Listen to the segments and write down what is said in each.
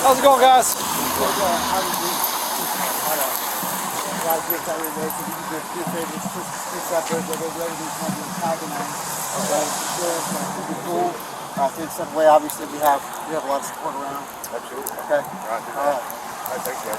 How's it going, guys? Obviously, we have a lot of support around. Absolutely. Okay. All right. All right. Thanks, guys.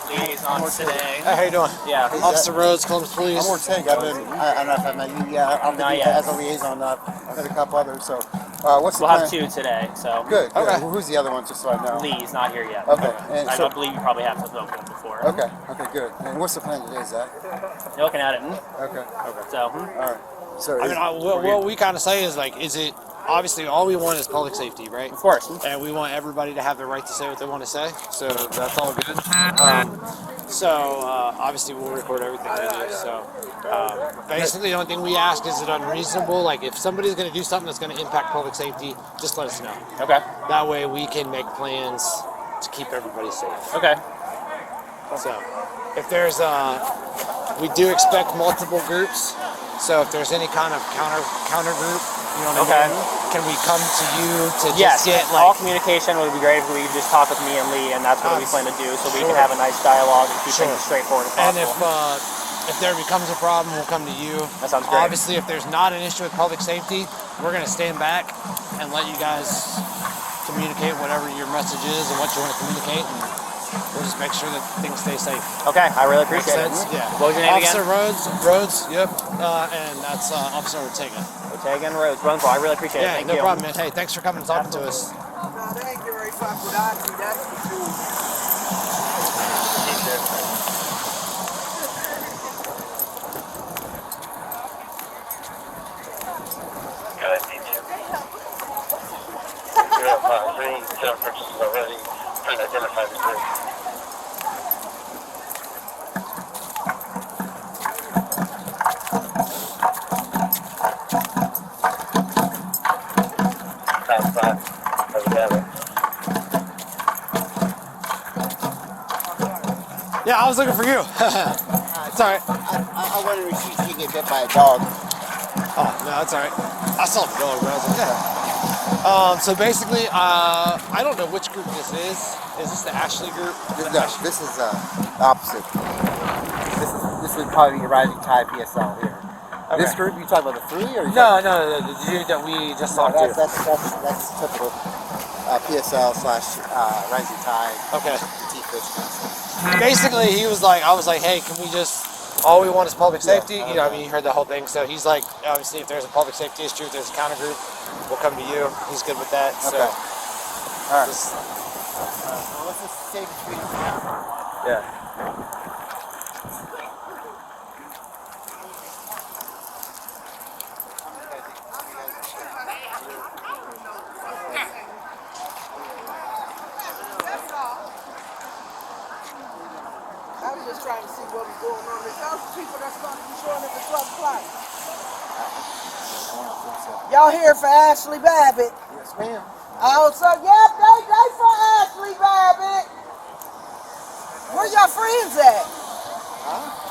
Liaisons today. Hey, how you doing? Yeah. Officer Rhodes, Columbus Police. I'm Ortega. I don't know if I met you. Yeah, I'm Not the yet. as a liaison. I've met a couple others. So, what's the We'll plan? have 2 today, so. Good. Good. Okay. Well, who's the other one, just so I know? Lee's not here yet. Okay. And I so, don't believe you probably have spoken to him before. okay. Okay. Good. And what's the plan today, Zach? You're looking at it. Okay. Okay. So, All right. So, I mean, what we kind of say is like, is it obviously all we want is public safety, right? of course. And we want everybody to have the right to say what they want to say. So that's all good. Obviously we'll record everything we do. So basically the only thing we ask is it unreasonable? Like if somebody's going to do something that's going to impact public safety, just let us know. Okay. That way we can make plans to keep everybody safe. Okay. So if there's we do expect multiple groups. So if there's any kind of counter group, you know what I mean? Can we come to you to just get like all communication would be great if we could just talk with me and Lee, and that's what we plan to do, so we can have a nice dialogue and keep things as straightforward as And possible. if there becomes a problem, we'll come to you. That sounds great. Obviously, if there's not an issue with public safety, we're going to stand back and let you guys communicate whatever your message is and what you want to communicate, and we'll just make sure that things stay safe. Okay, I really Makes appreciate sense? it. Yeah. What was your name Officer again? Rhodes, yep. And that's Officer Ortega. Ortega and Rhodes. Wonderful. I really appreciate it. Yeah, Thank no you. problem, man. Hey, thanks for coming and talking to us. No, they ain't getting ready to fuck with Ozzy, that's for sure. Good, me too. You have room temperatures already. Trying to identify the group. Outside. Over there. Yeah, I was looking for you. It's all right. I wanted to see if you get bit by a dog. Oh, no, it's all right. I saw the dog, but I was like, yeah. So basically, I don't know which group this is. Is this the Ashley group? This is opposite. This would probably be a Rising Tide PSL here. Okay. This group, you talking about the three or? No, the dude that we just talked to. That's typical PSL / Rising Tide. Okay. T-fish. Basically, he was like, I was like, hey, can we just, all we want is public safety. You know, I mean, you heard the whole thing. So he's like, obviously, if there's a public safety issue, if there's a counter group, we'll come to you. He's good with that. So, Okay. All right. Well, let's just stay between us now. yeah. I was just trying to see what was going on. There's those people that's going to be showing up at 12 o'clock. Y'all here for Ashley Babbitt? Yes, ma'am. Oh, so yeah, they for Ashley Babbitt. Where y'all friends at?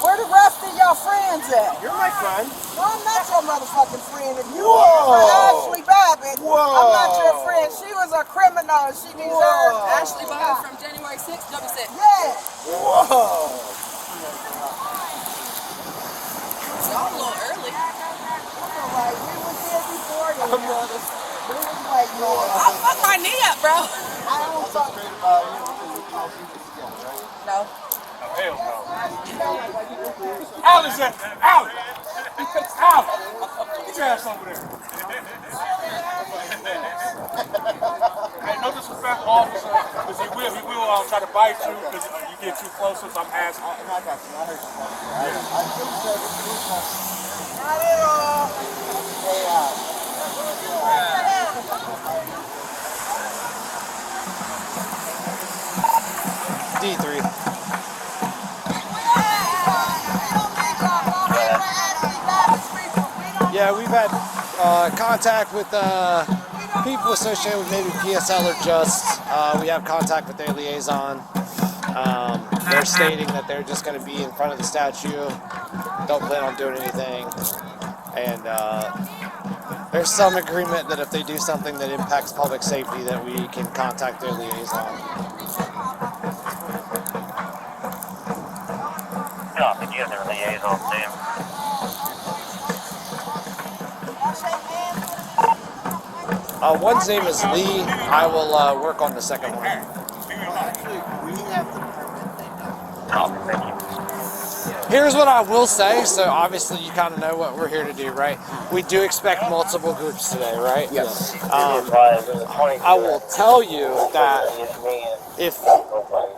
Where the rest of y'all friends at? You're my friend. No, I'm not your motherfucking friend. If you here for Ashley Babbitt, I'm not your friend. She was a criminal. She deserved Ashley Babbitt from January 6th, double six. Yeah. Whoa. Y'all a little early. Alright, we was here before you. We was like, no, I'll fuck my knee up, bro. I don't fuck. No. Hell no. Out is that? Out! Out! Get your ass over there. Hey, no disrespect, officer, because he will try to bite you because you get too close, so I'm asking. I got you. I heard you. Not at all. D3. Yeah, we've had contact with people associated with maybe PSL or Just. We have contact with their liaison. they're stating that they're just going to be in front of the statue, don't plan on doing anything, and there's some agreement that if they do something that impacts public safety, that we can contact their liaison. Yeah, but you have their liaison name. One's name is Lee. I will work on the second one. Here's what I will say. So obviously you kind of know what we're here to do, right? We do expect multiple groups today, right? Yes. I will tell you that if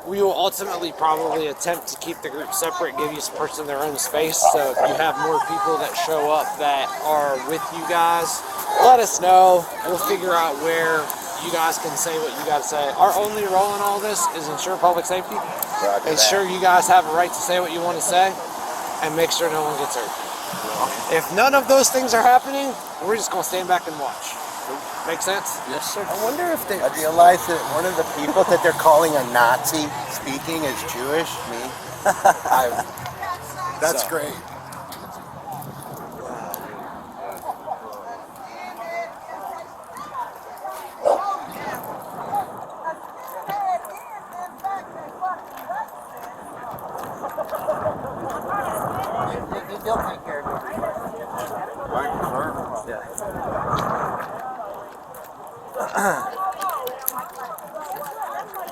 we will ultimately probably attempt to keep the group separate, give each person their own space. So if you have more people that show up that are with you guys, let us know. We'll figure out where you guys can say what you got to say. Our only role in all this is ensure public safety. Ensure you guys have a right to say what you want to say, and make sure no one gets hurt. If none of those things are happening, we're just going to stand back and watch. Make sense? Yes, sir. I wonder if they realize that one of the people that they're calling a Nazi speaking is Jewish. Me. That's great. They'll take care of it.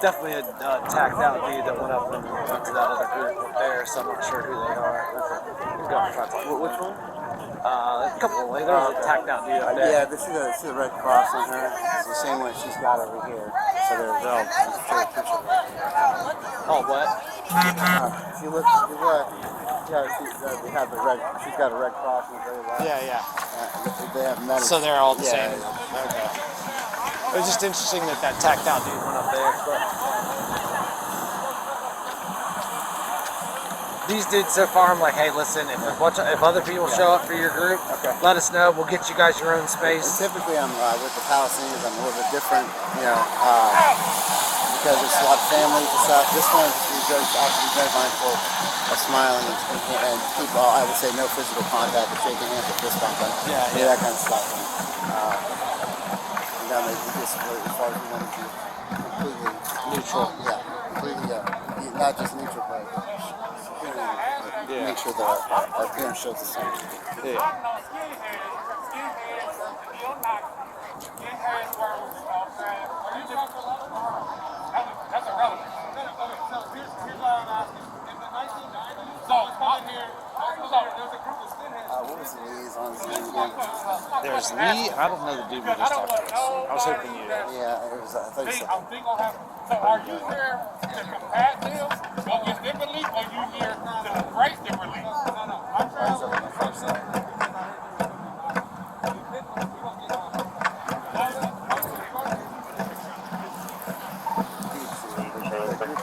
Definitely a tacked out dude that went up and went to that other group up there, so I'm not sure who they are. Which one? A couple of ways. There was a tacked out dude up there. Yeah, this is a red cross on her. It's the same one she's got over here. So they'll just take a picture of her. Oh, what? If you look, yeah, they have the red. She's got a red cross on the very left. Yeah. They have medals. So they're all the Yeah, same. yeah. Okay. It was just interesting that tacked out dude went up there. But these dudes so far, I'm like, hey, listen, if other people show up for your group, let us know. We'll get you guys your own space. And typically, I'm with the Palestinians. I'm a little bit different, because it's a lot of families and stuff. This one is very mindful of smiling and keep all. I would say no physical contact, but shaking hands with fist bump, that kind of stuff. And that makes it just as far as we want to be completely neutral. Completely, not just neutral, but make sure that our appearance shows the same. That's irrelevant. So here's what I'm asking. In the 1990s, so out here, there's a group of skinheads. What was the liaison's name again? There's Lee. I don't know the dude we just talked to. I was hoping you did. Yeah, it was. I thought you said. So are you here to combat them against their belief, or are you here to embrace their belief? No. I'm trying to.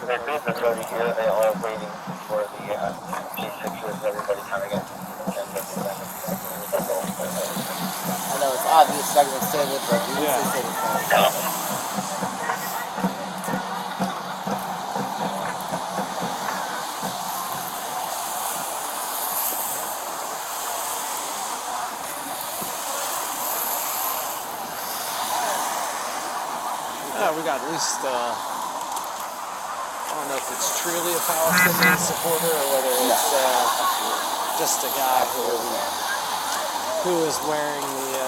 Their group is already here. They are waiting for the key pictures. Everybody kind of gets. I know it's obvious that I'm saying it, but we usually say it. We got at least, I don't know if it's truly a Palestinian supporter or whether it's just a guy who is wearing the,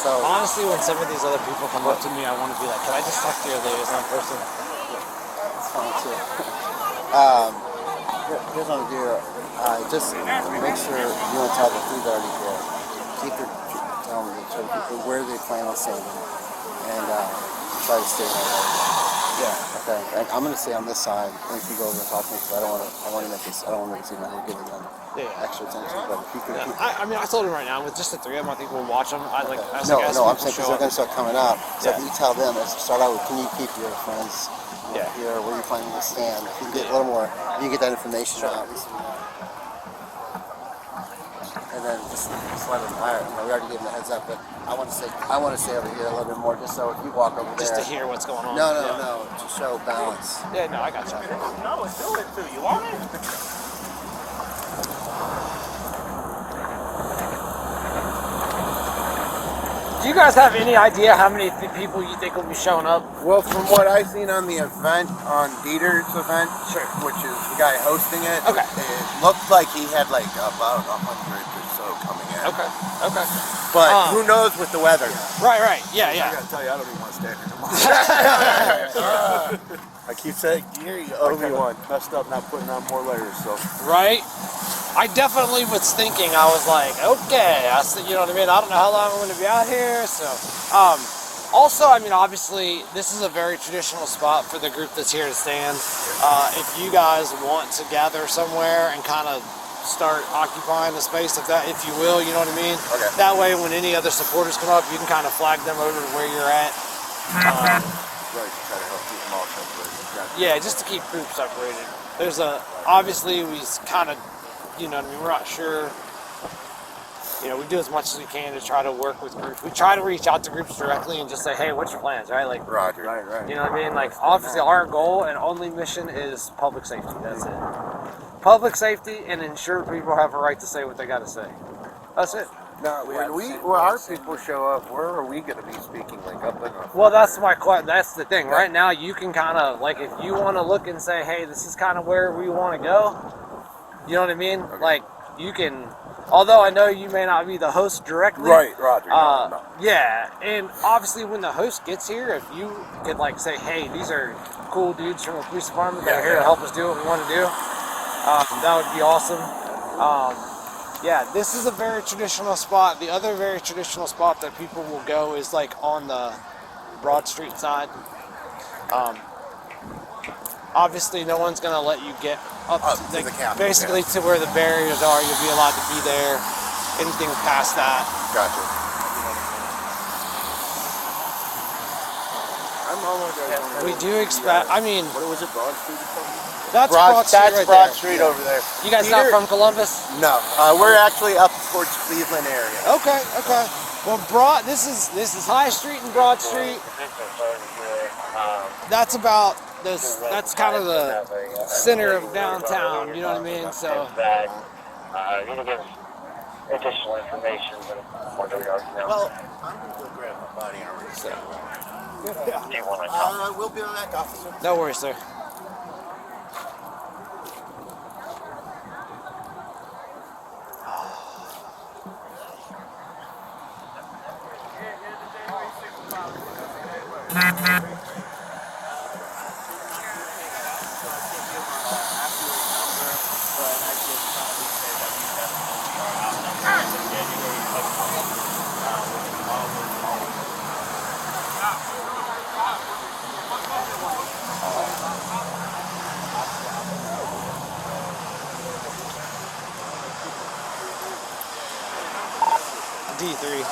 So honestly, when some of these other people come up to me, I want to be like, can I just talk to your liaison person? that's fine too. Here's what I'm gonna do. Just make sure you don't tell the food already here. Tell them where they plan on staying, and try to stay there. Okay. And I'm gonna stay on this side. And if you go over and talk to me, because I want to make it seem like we're giving them extra attention. But if you could, I mean, I told him right now, with just the three of them, I think we'll watch them. I'm saying because they're gonna start coming up. So if you tell them, let's start out with, can you keep your friends here? Where you planning to stand? If you can get a little more, if you get that information out. and then just let them. We already gave them a heads up, but I want to say over here a little bit more, just so if you walk over Just there, to hear what's going on. No, to show balance. Yeah, no, I got you. No, let's do it too. You want it? Do you guys have any idea how many people you think will be showing up? Well, from what I've seen on the event, on Dieter's event, Sure. which is the guy hosting it, Okay. it looked like he had like about 100 or so coming in. Okay. But who knows with the weather? Right. Yeah. I gotta tell you, I don't even want to stand here tomorrow. I keep saying, you owe me one. Messed up not putting on more layers, so. Right? I definitely was thinking, I was like, okay, you know what I mean? I don't know how long I'm going to be out here, so. Also, I mean, obviously, this is a very traditional spot for the group that's here to stand. If you guys want to gather somewhere and kind of start occupying the space, if you will, you know what I mean? Okay. That way, when any other supporters come up, you can kind of flag them over to where you're at. Right, try to help keep them all separated. Yeah, just to keep groups separated. There's obviously, we kind of, you know what I mean, we're not sure. You know, we do as much as we can to try to work with groups. We try to reach out to groups directly and just say, hey, what's your plans, right? Like, Roger. Right. you know what I mean? Like, obviously, our goal and only mission is public safety. That's it. Public safety and ensure people have a right to say what they got to say. That's it. Now, when our people show up, where are we going to be speaking? Like up in the... Well, that's my question. That's the thing. Right now, you can kind of, like, if you want to look and say, hey, this is kind of where we want to go, you know what I mean? Okay. Like, you can, although I know you may not be the host directly. Right, Roger. No. Yeah, and obviously when the host gets here, if you could, like, say, hey, these are cool dudes from the police department that are here to help us do what we want to do, that would be awesome. Yeah, this is a very traditional spot. The other very traditional spot that people will go is like on the Broad Street side. Obviously, no one's going to let you get up to the Capitol, basically to where the barriers are. You'll be allowed to be there. Anything past that. Gotcha. I'm almost. We do expect. I mean, What was it, Broad Street or something? that's Broad Street That's right Broad there. Street over there. You guys not from Columbus? No, we're actually up towards Cleveland area. Okay. Well, this is High Street and Broad Street. That's about this. That's kind of the center of downtown. You know what I mean? So. You can give additional information than what we already know. Well, I'm going to go grab my body armor. So. Do you want to talk? We'll be on that, officer. No worries, sir. D3.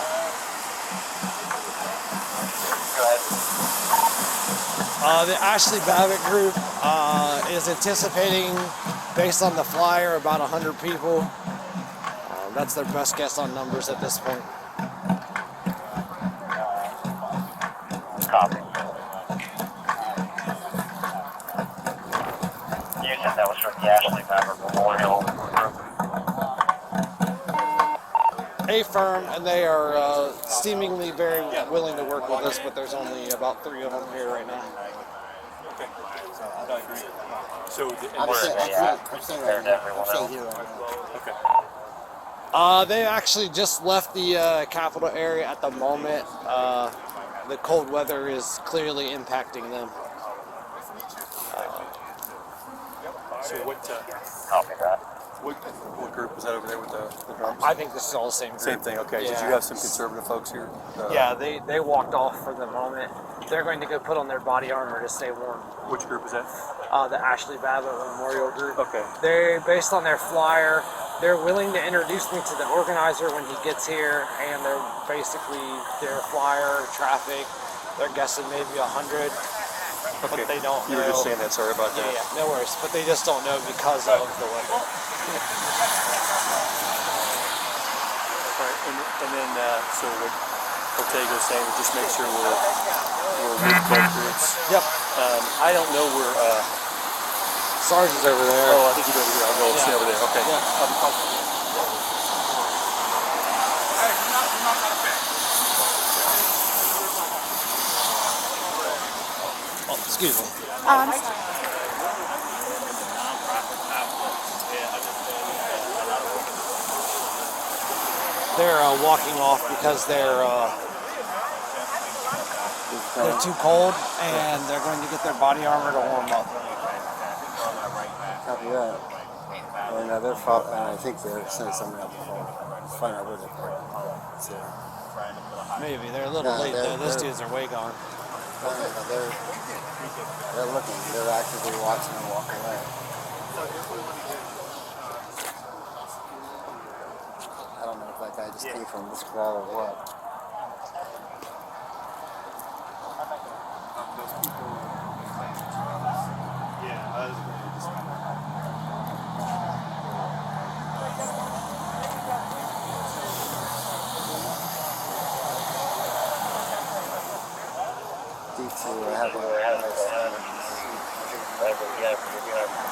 The Ashley Babbitt group is anticipating, based on the flyer, about 100 people. That's their best guess on numbers at this point. Copy. You said that was from the Ashley Babbitt Memorial Group. A firm, and they are seemingly very willing to work with us, but there's only about 3 of them here right now. Okay. I agree. So, I'm saying here right now. okay. They actually just left the Capitol area at the moment. The cold weather is clearly impacting them. So what? Copy that. What group was that over there with the drums? I think this is all the same group. Same thing, okay. Yeah. Did you have some conservative folks here? Yeah, they walked off for the moment. They're going to go put on their body armor to stay warm. Which group is that? The Ashley Babbitt Memorial Group. Okay. They're based on their flyer. They're willing to introduce me to the organizer when he gets here, and they're basically their flyer, traffic. They're guessing maybe 100, but Okay. they don't You know. were just saying that, sorry about that. Yeah, no worries. But they just don't know because of the weather. And then, so what Ortega's saying, just make sure we're with both groups. Yep. I don't know where, Sarge's over there. oh, I think he's over here. I'll go see over there. Okay. Oh, excuse me. I'm sorry. They're walking off because they're too cold and they're going to get their body armor to warm up. Copy that. And I think they're sending someone out to find out where they're parked. So, Maybe they're a little late though. Those dudes are way gone. they're looking. They're actively watching them walk away. I don't know if that guy just came from this crowd or what. Those people. To have a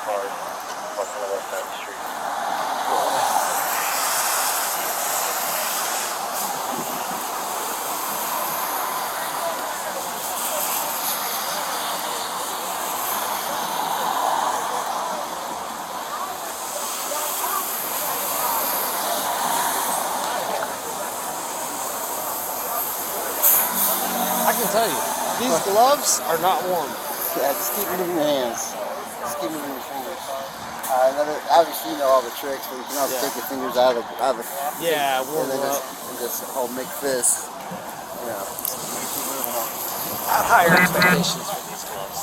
cars parked on the west side of the street. I can tell you, these gloves are not warm. Yeah, just keep moving your hands. Just keep moving your fingers. Obviously, you know all the tricks, but you can also take your fingers out of the Yeah, warm and then up. just make fists. You know, keep moving on. I have higher expectations for these gloves.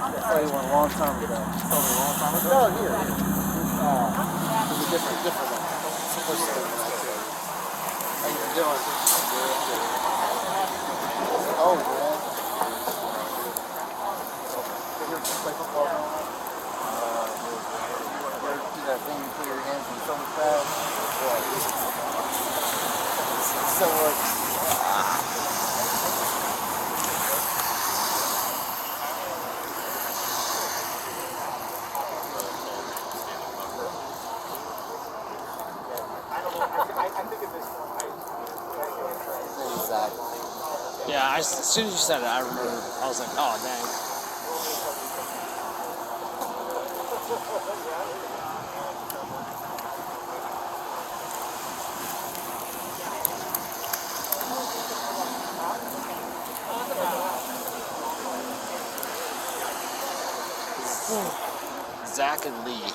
I saw you one a long time ago. Oh, here. It was a different one. First thing when I saw you. How you doing? Good. Oh, man. Did you play football? Do that thing you put your hands in so fast? It still works. Yeah, as soon as you said it, I remember. I was like, oh, dang. Zach and Lee.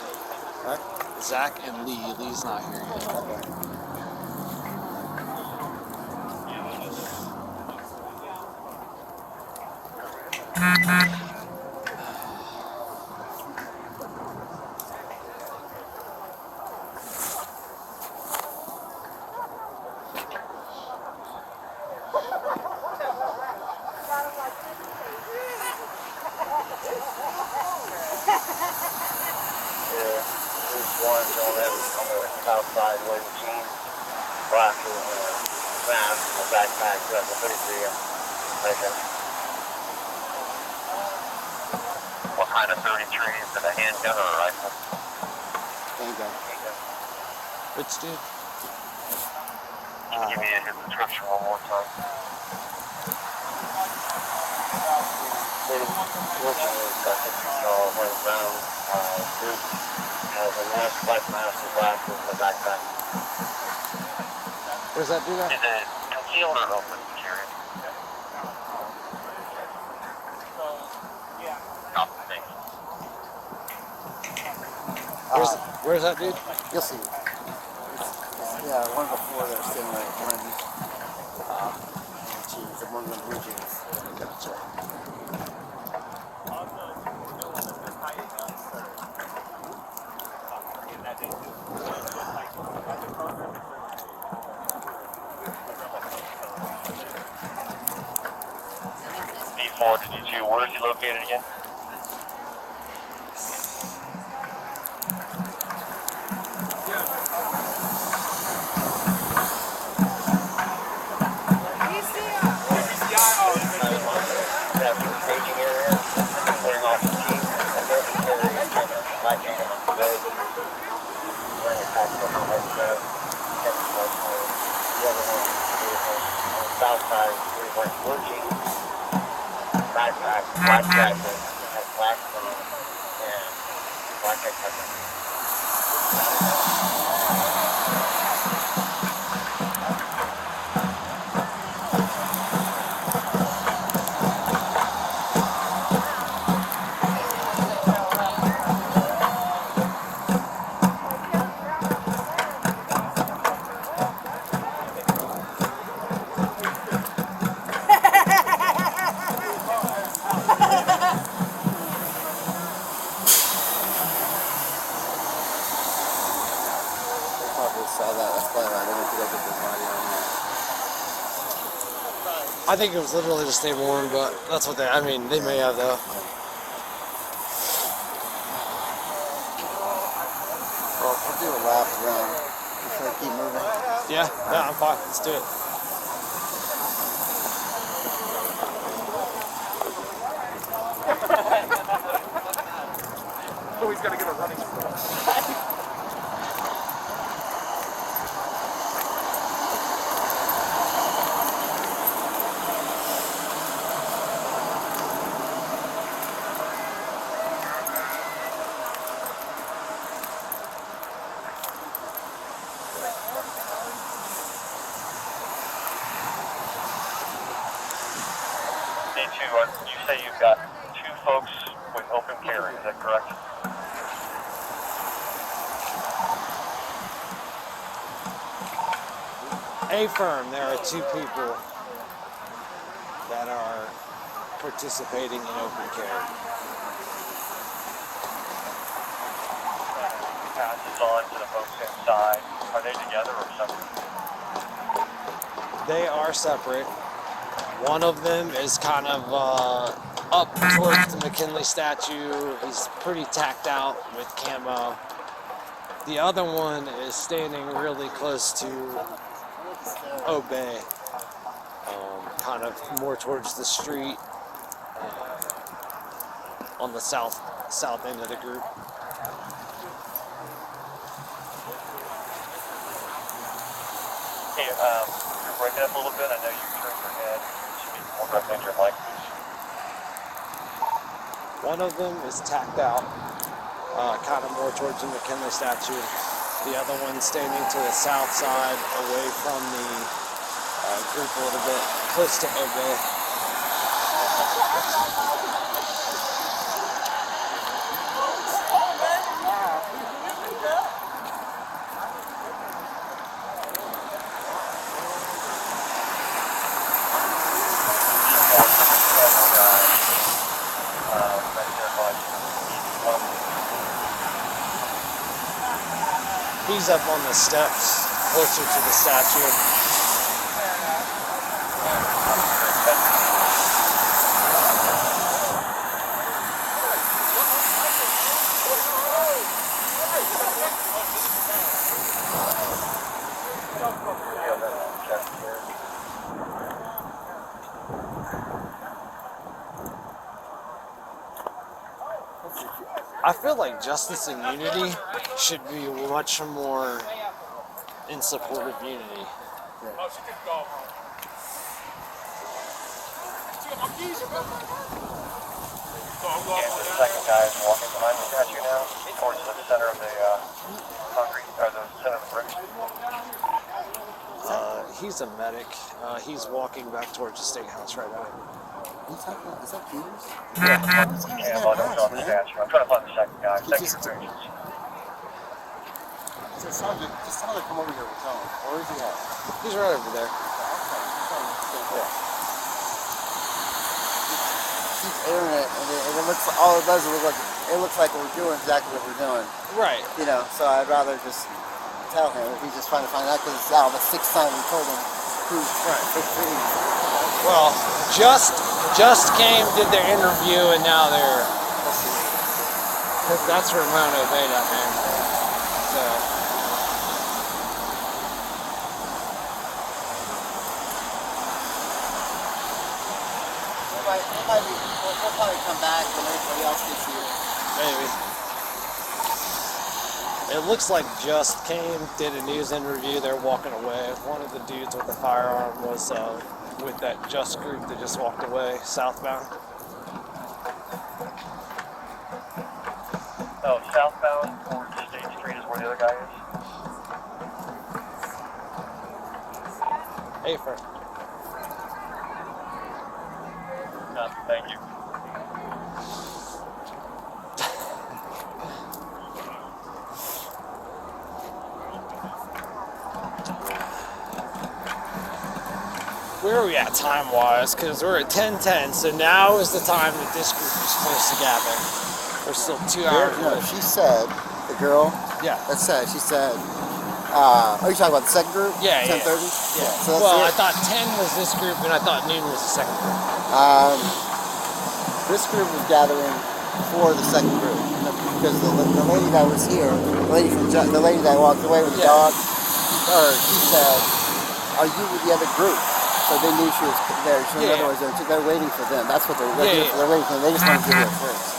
Huh? Zach and Lee. Lee's not here yet. One on the south side where the jeans, black mask, and a backpack, that's a 33 right there. What kind of 33? Is it a handgun or a rifle? Handgun. Which dude? Give me his description one more time. Looking got 6 tall, white brown, has a mask, black mask, and glasses, and a backpack. Where's that dude at? Is it concealed or open carry? Copy, thanks. Where's that dude? You'll see. Yeah, one of the four that are sitting right in front of you. Jeans, the one of the blue jeans. Gotcha. D4 to D2, where is he located again? South side, we went blue jeans, backpack, black jacket, had black phone, and black headset. Probably saw that. That's probably why they didn't get the body on there. I think it was literally to stay warm, but that's what I mean, they may have though. Well, we'll do a lap around. Should I keep moving? Yeah, I'm fine. Let's do it. Oh, he's got to get a running start. D2, you say you've got 2 folks with open carry, is that correct? Affirm, there are 2 people that are participating in open carry. Passes on to the folks inside. Are they together or separate? They are separate. One of them is kind of up towards the McKinley statue. He's pretty tacked out with camo. The other one is standing really close to Obey, kind of more towards the street on the south end of the group. Hey, you're breaking up a little bit. I know you turned your head. You should be more directly into your mic, please. One of them is tacked out, kind of more towards the McKinley statue. The other one standing to the south side, away from the group a little bit, close to Obey. He's up on the steps, closer to the statue. I feel like justice and unity should be much more in support of unity. Oh, she just go home. The second guy is walking behind the statue now, towards the center of the concrete, or the center of the bricks. he's a medic. He's walking back towards the state house right now. What are you talking about? Is that Peters? Yeah. Yeah, well, don't know the stats. I'm trying to find the second guy. He Second just- experience. Just tell him to come over here with Tony. Where is he at? He's right over there. He's airing it, and it looks, all it does is looks like we're doing exactly what we're doing. Right. You know, so I'd rather just tell him if he's just trying to find out, because it's the sixth time we told him who's right. Well, just came, did their interview, and now they're. That's Ramona Veda, man. So. We'll probably come back when everybody else gets here. Maybe. It looks like just came, did a news interview, they're walking away. One of the dudes with the firearm was with that just group that just walked away, southbound. Oh, southbound towards State Street is where the other guy is. Hey, friend. Thank you. Where are we at time-wise? Because we're at 10:10, so now is the time that this group is supposed to gather. We're still 2 hours away. She said, the girl Yeah. that said, she said, are you talking about the second group? Yeah, 10:30? Yeah. So that's Well, it. I thought 10 was this group, and I thought noon was the second group. This group was gathering for the second group because the lady that was here, the lady that walked away with the dog, she said, "Are you with the other group?" So they knew she was there. So in other words, they're waiting for them. That's what they're waiting for. They're waiting for them. They just want to get here first.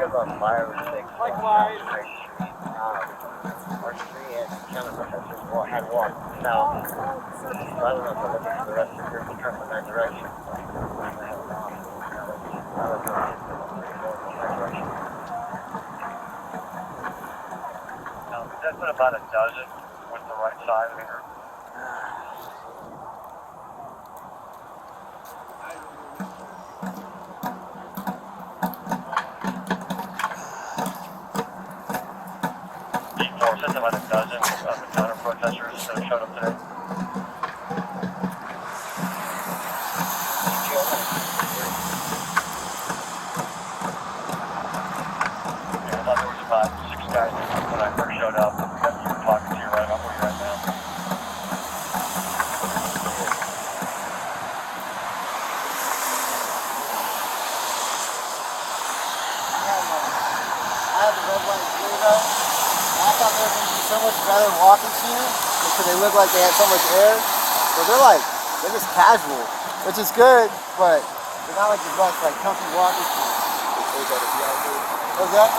About 5 or 6. Likewise. Our street and counter professors had walked south. So I don't know if they're looking for the rest of the group to turn in that direction. There's been about a dozen with the right side of the group. More since about a dozen of the counter protesters that have showed up today. Yeah, I thought there was about 6 guys when I first showed up that you were talking to right about where you're at now. I have the red, white, and blue though. I thought they were going to be so much better walking shoes because they look like they had so much air. But they're just casual, which is good, but they're not like the best, like comfy walking shoes. What's that?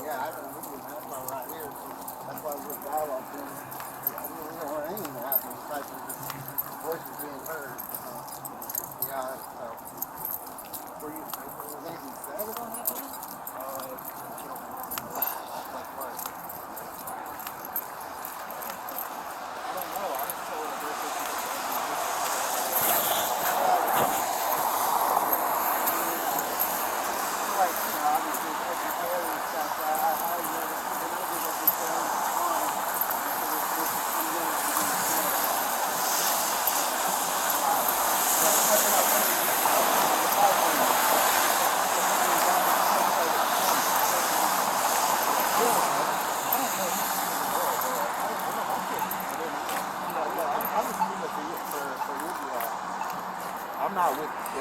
Yeah, I don't know. That's why we're out here. That's why we're dialogue doing. We don't want anything to happen. Aside from this voices being heard. Yeah, so. Were you? Was anything said about happening? Like what? I don't know. I was told that there's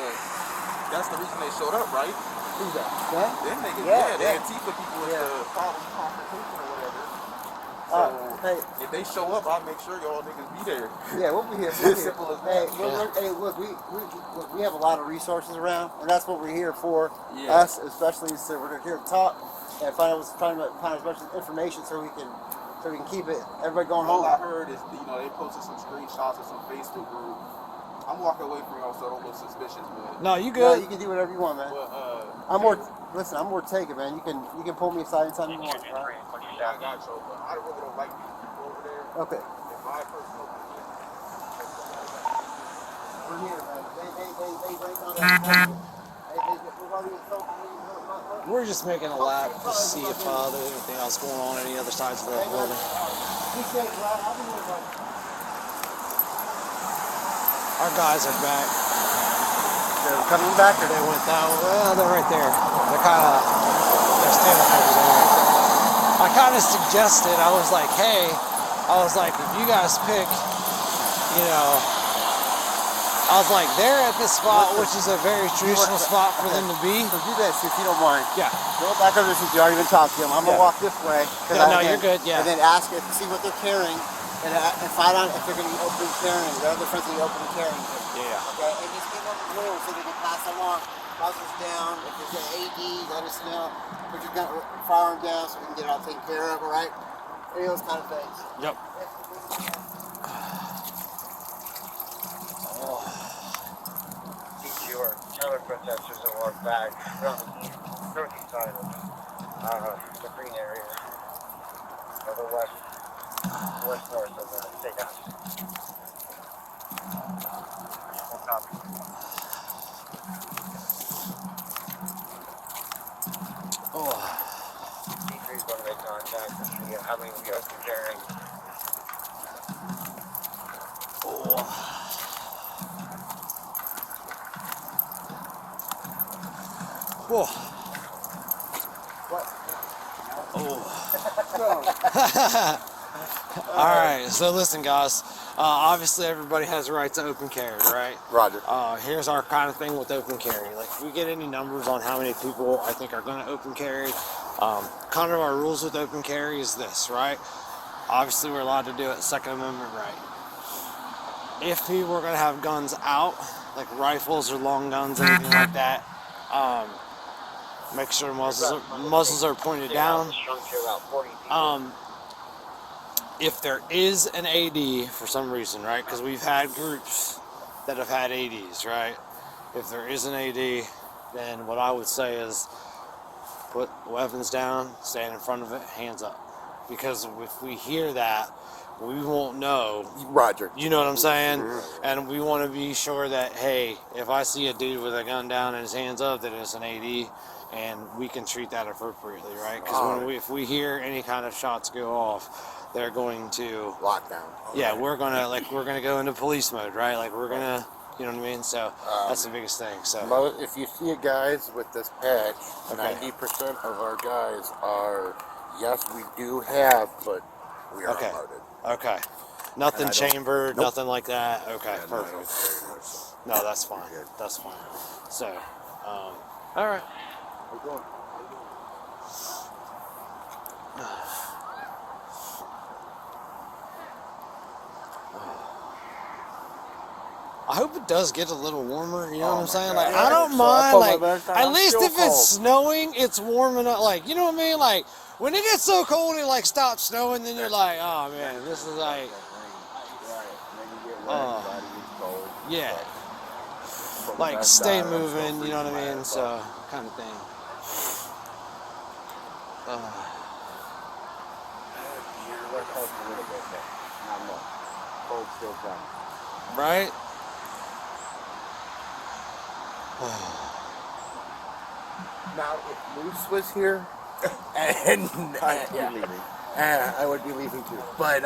but that's the reason they showed up, right? Who's that? Them? Them niggas, Yeah, the yeah. Antifa people with Yeah. the problem confrontation or whatever. So Hey, if they show up, I'll make sure y'all niggas be there. yeah, we'll be here. It's as simple as that. Hey, look, we have a lot of resources around, and that's what we're here for. Yeah. Us, especially, so we're here to talk and find as much information so we can keep it. Everybody going All home. I heard is, they posted some screenshots of some Facebook group. I'm walking away from y'all, so I don't look suspicious, but. No, you No, good. you can do whatever you want, man. But, Listen, I'm more taken, man. You can pull me aside anytime you want, right? yeah, I got you, but I really don't like these people over there. Okay. In my personal opinion. We're here, man. We're just making a lap to see if there's anything else going on any other sides of the building. Our guys are back. They're coming back, or They went that way. Well, they're right there. They're standing over there. I kind of suggested, I was like, hey, if you guys pick, I was like, they're at this spot, which is a very traditional spot for them to be. So do this, if you don't mind. Yeah. Go back over there since you already been talking to them. I'm going to walk this way. No, you're good, yeah. And then ask if, see what they're carrying, and find out if they're going to be open carrying. Their other friends will be open carrying. Yeah. Okay, and just give them the rules so they can pass along. Pass us down. If there's an AD, let us know. Put your gun, firearm down so we can get it all taken care of, all right? Any of those kind of things. Yep. Each your counter protesters that walk back from the northeast side of the green area, or the west-north of the state house. We'll copy. D3's going to make contact and see how many we are carrying. Whoa. What? All right, so listen, guys. Obviously, everybody has a right to open carry, right? Roger. Here's our kind of thing with open carry. Like, if we get any numbers on how many people I think are going to open carry, kind of our rules with open carry is this, right? Obviously, we're allowed to do it, Second Amendment right. If people are going to have guns out, like rifles or long guns, anything like that, make sure muzzles are pointed down. If there is an AD for some reason, right? Because we've had groups that have had ADs, right? If there is an AD, then what I would say is put weapons down, stand in front of it, hands up. Because if we hear that, we won't know. Roger. You know what I'm saying? And we want to be sure that, hey, if I see a dude with a gun down and his hands up, that it's an AD, and we can treat that appropriately, right? Because if we hear any kind of shots go off, they're going to Lockdown. yeah, we're gonna go into police mode, right? Like we're gonna, you know what I mean? So that's the biggest thing. So If you see guys with this patch, Okay. 90% of our guys are, yes, we do have, but we are Okay. unloaded. okay, nothing And I don't- chambered, Nope. nothing like that. Okay, Yeah, no, I don't perfect. carry those. No, that's fine. Good. That's fine. So, all right. We're going. I hope it does get a little warmer, you know what I'm saying? God. Like, Yeah, I don't so I mind, put my like, vest on, at I'm least still if it's snowing, it's warm enough, like, you know what I mean? Like, when it gets so cold it, like, stops snowing, then you're like, oh, man, this is like, yeah. Like, stay moving, you know what I mean? So, kind of thing. Cold still coming. Right? Now, if Moose was here, and I would be leaving too. But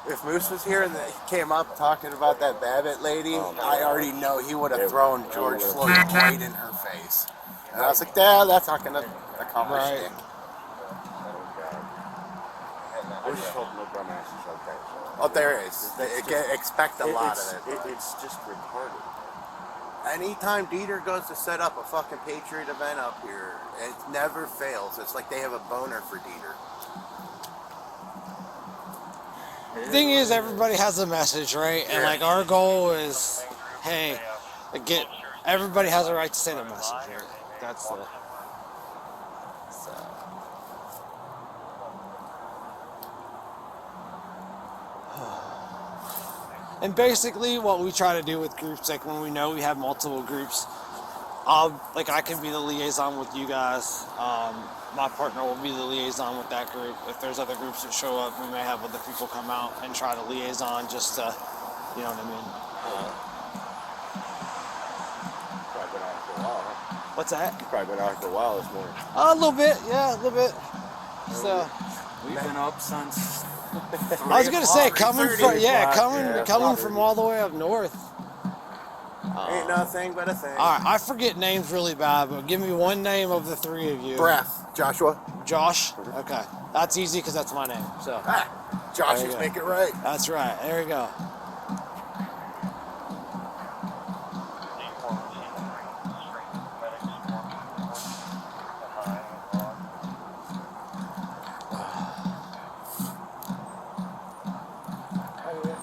if Moose was here and he came up talking about that Babbitt lady, I already know he would have thrown George Floyd right in her face. And I was like, yeah, that's not going to accomplish Right. it. We're just hoping no dumbasses like that. Oh, there is. Expect a lot of it. It's just retarded. anytime Dieter goes to set up a fucking Patriot event up here, it never fails. It's like they have a boner for Dieter. The thing is, everybody has a message, right? And like our goal is, hey, everybody has a right to say their message here. That's the. So. And basically, what we try to do with groups, like when we know we have multiple groups, like I can be the liaison with you guys. My partner will be the liaison with that group. If there's other groups that show up, we may have other people come out and try to liaison just to, you know what I mean? Probably been out for a while, huh? What's that? You've probably been out for a while this morning. A little bit, yeah, a little bit. So we've been up since. I was gonna say coming from all the way up north. Ain't nothing but a thing. All right, I forget names really bad, but give me one name of the three of you. Breath. Joshua. Josh? Okay. That's easy because that's my name. So. Josh is make it right. That's right. There we go.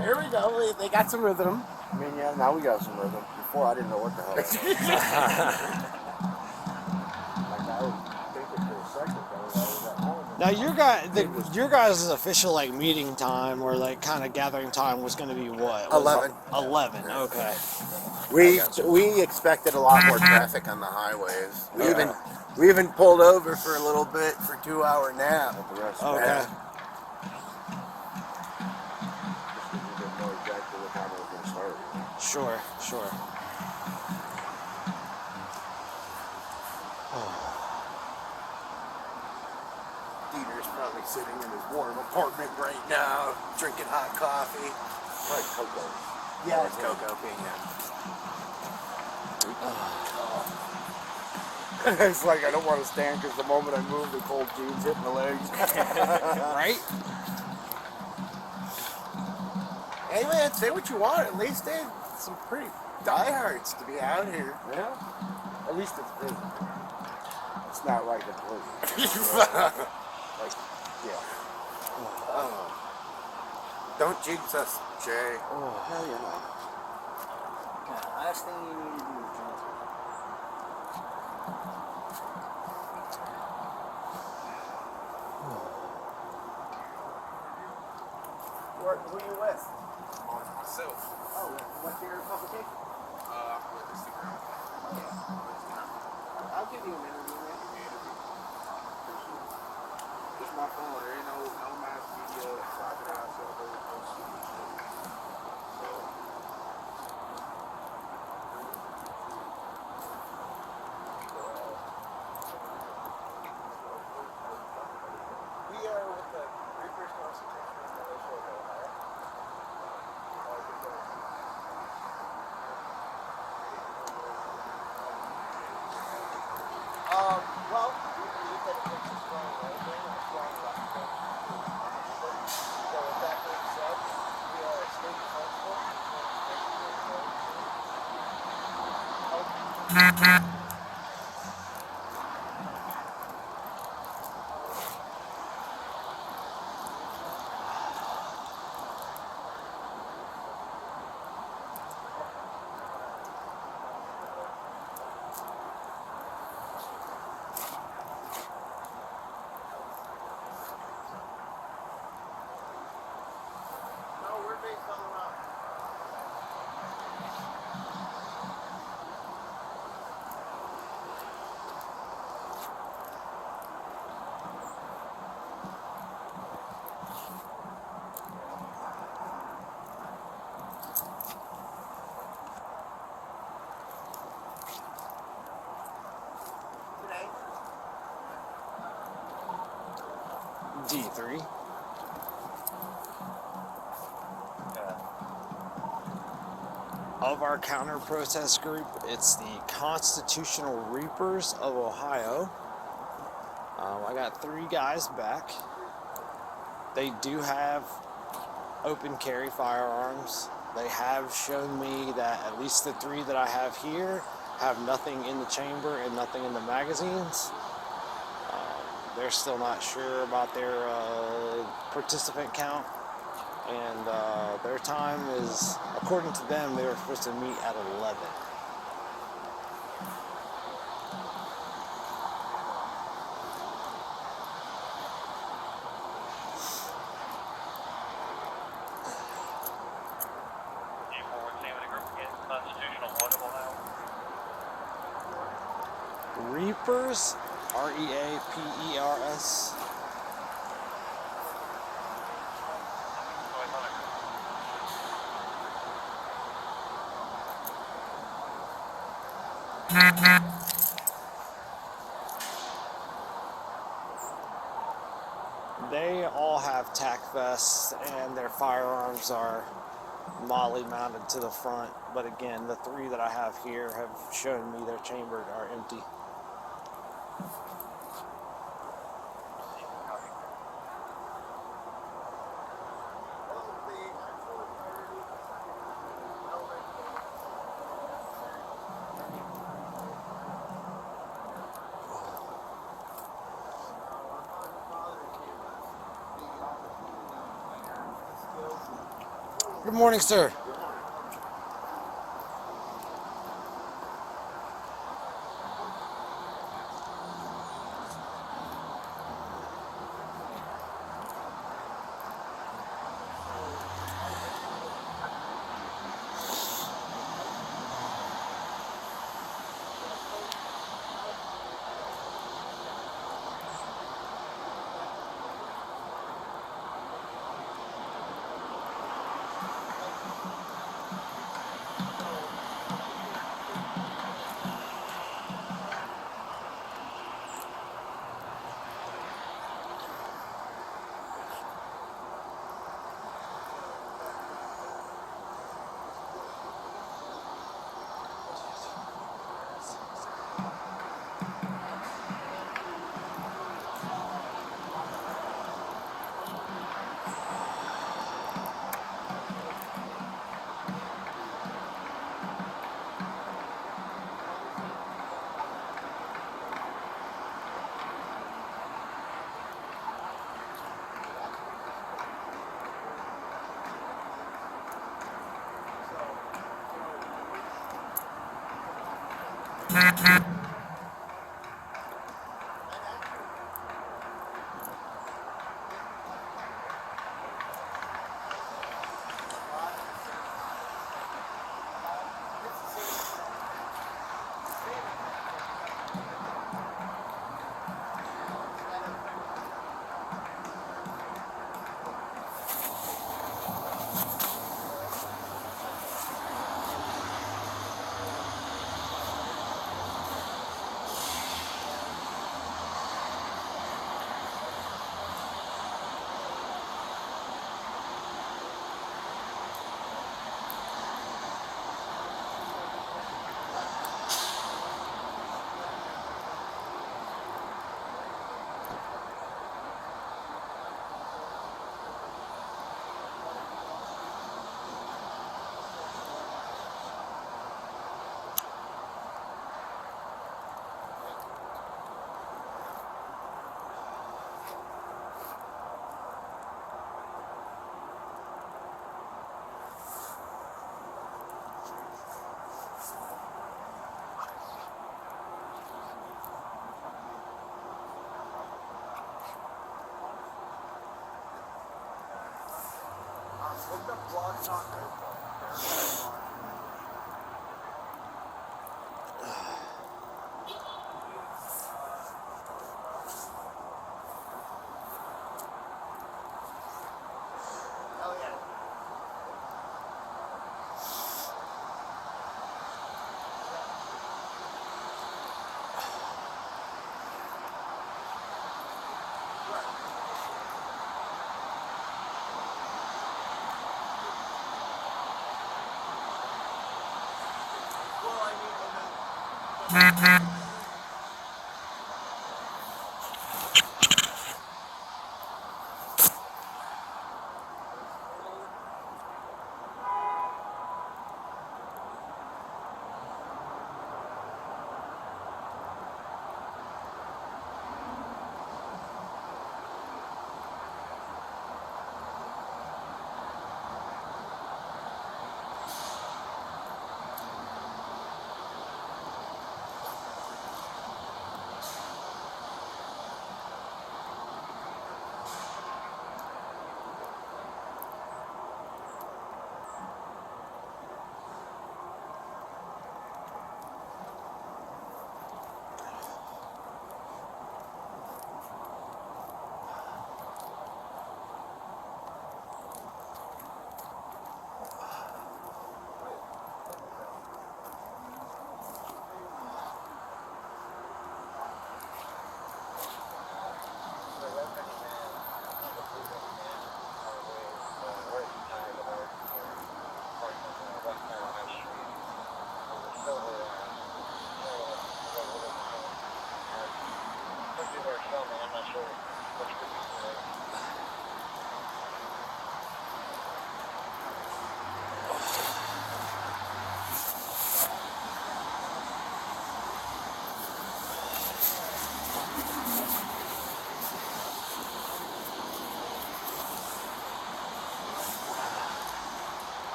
Here we go. They got some rhythm. I mean, yeah, now we got some rhythm. Before, I didn't know what the hell. Like, I was thinking for a second that I was at home. Now, your guys' official like meeting time or like kind of gathering time was going to be what? 11. 11. Okay. We expected a lot more traffic on the highways. We even pulled over for a little bit for a 2-hour nap. Okay. Sure. Dieter's probably sitting in his warm apartment right now, drinking hot coffee. Probably cocoa. Yeah, it's cocoa bean. It's like I don't want to stand because the moment I move, the cold jeans hit my legs. Right? Hey man, say what you want. At least they some pretty diehards to be out here. Yeah. At least it's busy. It's not like a blizzard. Like, yeah. Don't jinx us, Jay. Hell yeah. Last thing you need to do is drink. Who are you with? Myself. Oh, what's your publication? With Instagram. I'll give you an interview, man. Just my phone. There ain't no mass media. Private out, so there's no stupid shit. So. We are with the Reapers Constitution Militia of Ohio. Well, we believe that it takes a strong landing and a strong platform. So with that being said, we are a state constable. No, we're based all around. Today? D3. Of our counter-protest group, it's the Constitutional Reapers of Ohio. I got 3 guys back. They do have open carry firearms. They have shown me that at least the 3 that I have here have nothing in the chamber and nothing in the magazines. They're still not sure about their participant count, and their time is, according to them, they were supposed to meet at 11. Reapers, R-E-A-P-E-R-S. They all have tack vests and their firearms are molly mounted to the front, but again, the 3 that I have here have shown me their chambers are empty. Good morning, sir.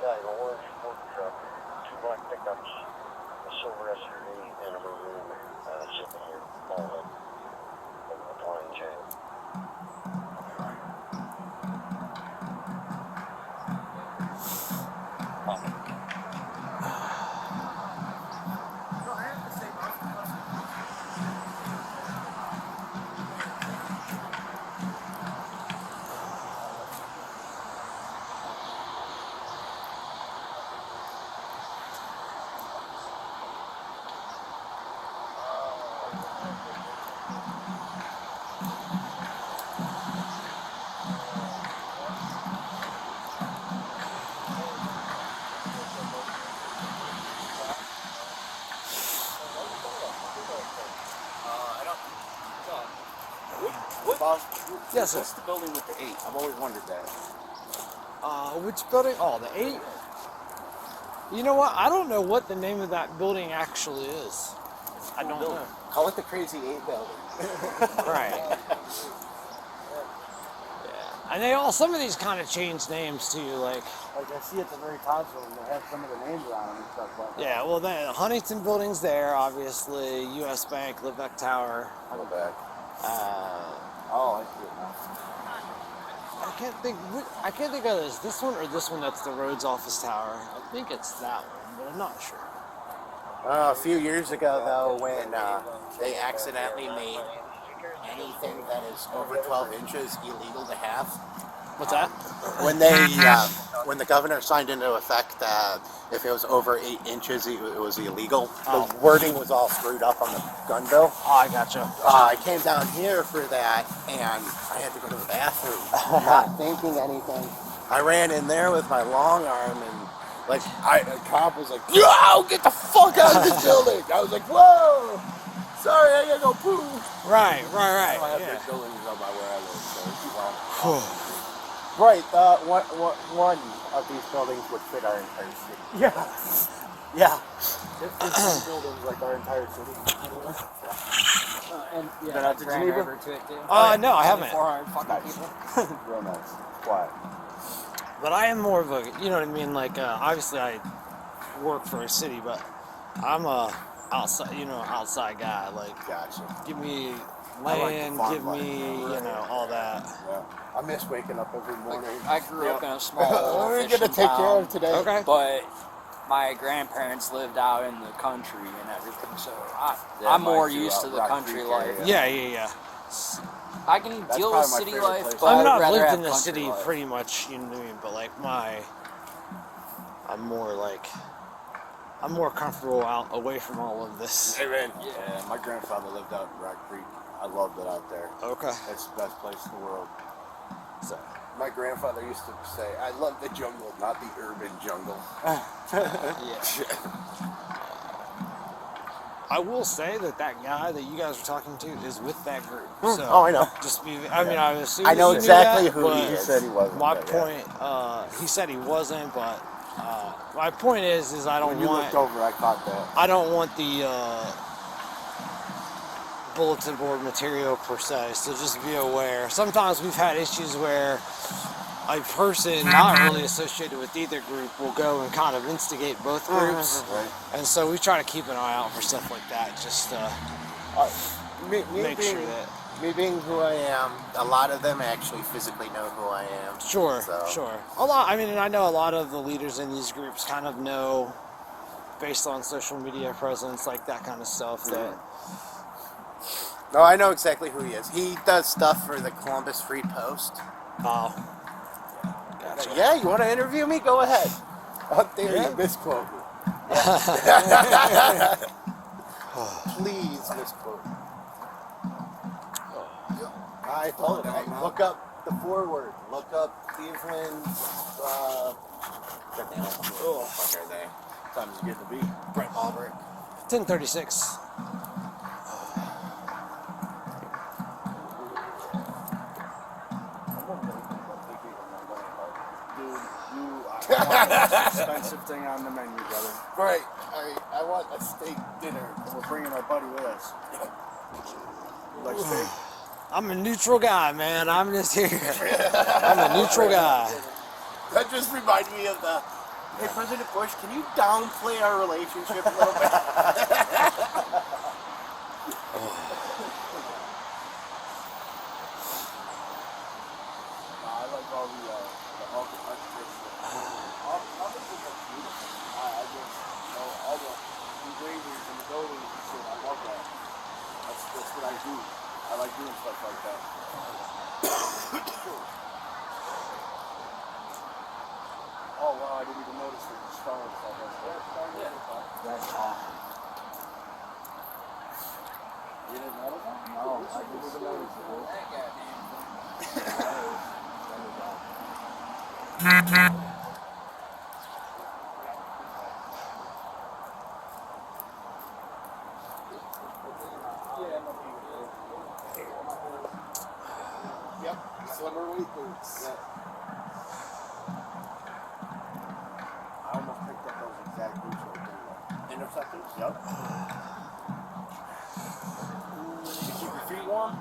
Yeah, an orange work truck, 2 black pickups, a silver SUV, and a maroon sitting here, all in a flying chain. Boss, Yes, sir. what's the building with the 8? I've always wondered that. Which building? Oh, the 8? You know what? I don't know what the name of that building actually is. I don't know. Call it the Crazy 8 building. Right. Yeah. And they all, some of these kind of change names too, like. Like I see at the very top of them, they have some of the names on them and stuff like that. Yeah, well, the Huntington building's there, obviously. U.S. Bank, Livebeck Tower. Livebeck. Oh, I see it now. I can't think of this one or this one that's the RHOADS office tower. I think it's that one, but I'm not sure. A few years ago, though, when they accidentally made anything that is over 12 inches illegal to have. What's that? When they, when the governor signed into effect that if it was over 8 inches, it was illegal. Oh. The wording was all screwed up on the gun bill. Oh, I gotcha. I came down here for that, and I had to go to the bathroom, not thinking anything. I ran in there with my long arm, and like a cop was like, "Yo, get the fuck out of this building!" I was like, "Whoa, sorry, I gotta go poo." Right. I have Yeah. big buildings up by where I live, so well. Right, one of these buildings would fit our entire city. Yeah. Yeah. It's buildings like our entire city. And Been yeah, out to Grand Geneva? River to it too. No, I haven't. 400 fucking people. Real nice. Quiet. But I am more of a, you know what I mean? Like, obviously I work for a city, but I'm a outside guy. Like, Gotcha. give me I like the land, farm give life. me, all that. Yeah. I miss waking up every morning. I grew up in a small What are we fishing gonna take care town, of today? Okay. but my grandparents lived out in the country and everything, so Yeah, I'm mine more too, used out to the Rock country Creek life. area. Yeah. I can That's deal probably with my city favorite life, place. but I mean, I'd I've rather lived have in the country city life. pretty much, you know what I mean? But like I'm more comfortable out away from all of this. Hey man, yeah, my grandfather lived out in Rock Creek. I loved it out there. Okay. It's the best place in the world. So, My grandfather used to say, "I love the jungle, not the urban jungle." I will say that guy that you guys were talking to is with that group. So Oh, I know. Just be. I mean, I assume I know that you knew exactly that, who but he is. He said he wasn't, My but yeah. point. He said he wasn't, but my point is I don't When you want. looked over, I caught that. I don't want the bulletin board material per se. So just be aware. Sometimes we've had issues where a person not really associated with either group will go and kind of instigate both groups. Right. And so we try to keep an eye out for stuff like that. Just Me make being, sure that. me being who I am, a lot of them actually physically know who I am. Sure. So. A lot. I mean, and I know a lot of the leaders in these groups kind of know, based on social media presence, like that kind of stuff. That No, I know exactly who he is. He does stuff for the Columbus Free Post. oh, gotcha. Yeah, you want to interview me? Go ahead. Out there, you misquote me. Please misquote. I told him. Look up the forward. Look up Cleveland. God damn it. Oh, fuck are they? Time's getting to be. Brett Albrecht. 1036. want the most expensive thing on the menu, brother. Right. I want a steak dinner. And we're bringing our buddy with us. Like steak? I'm a neutral guy, man. I'm just here. I'm a neutral guy. That just reminded me of the, hey, President Bush, can you downplay our relationship a little bit? I like all the architecture. All the things are beautiful. I just, all the engravings and the buildings and shit, I love that. That's what I do. I like doing stuff like that. Oh wow, I didn't even notice that the stone was all that. That's awesome. You didn't notice that? No, I didn't even notice Yep, slimmer weight boots. Yep. I almost picked up those exact boots right there. Interceptors? Yep. You keep your feet warm?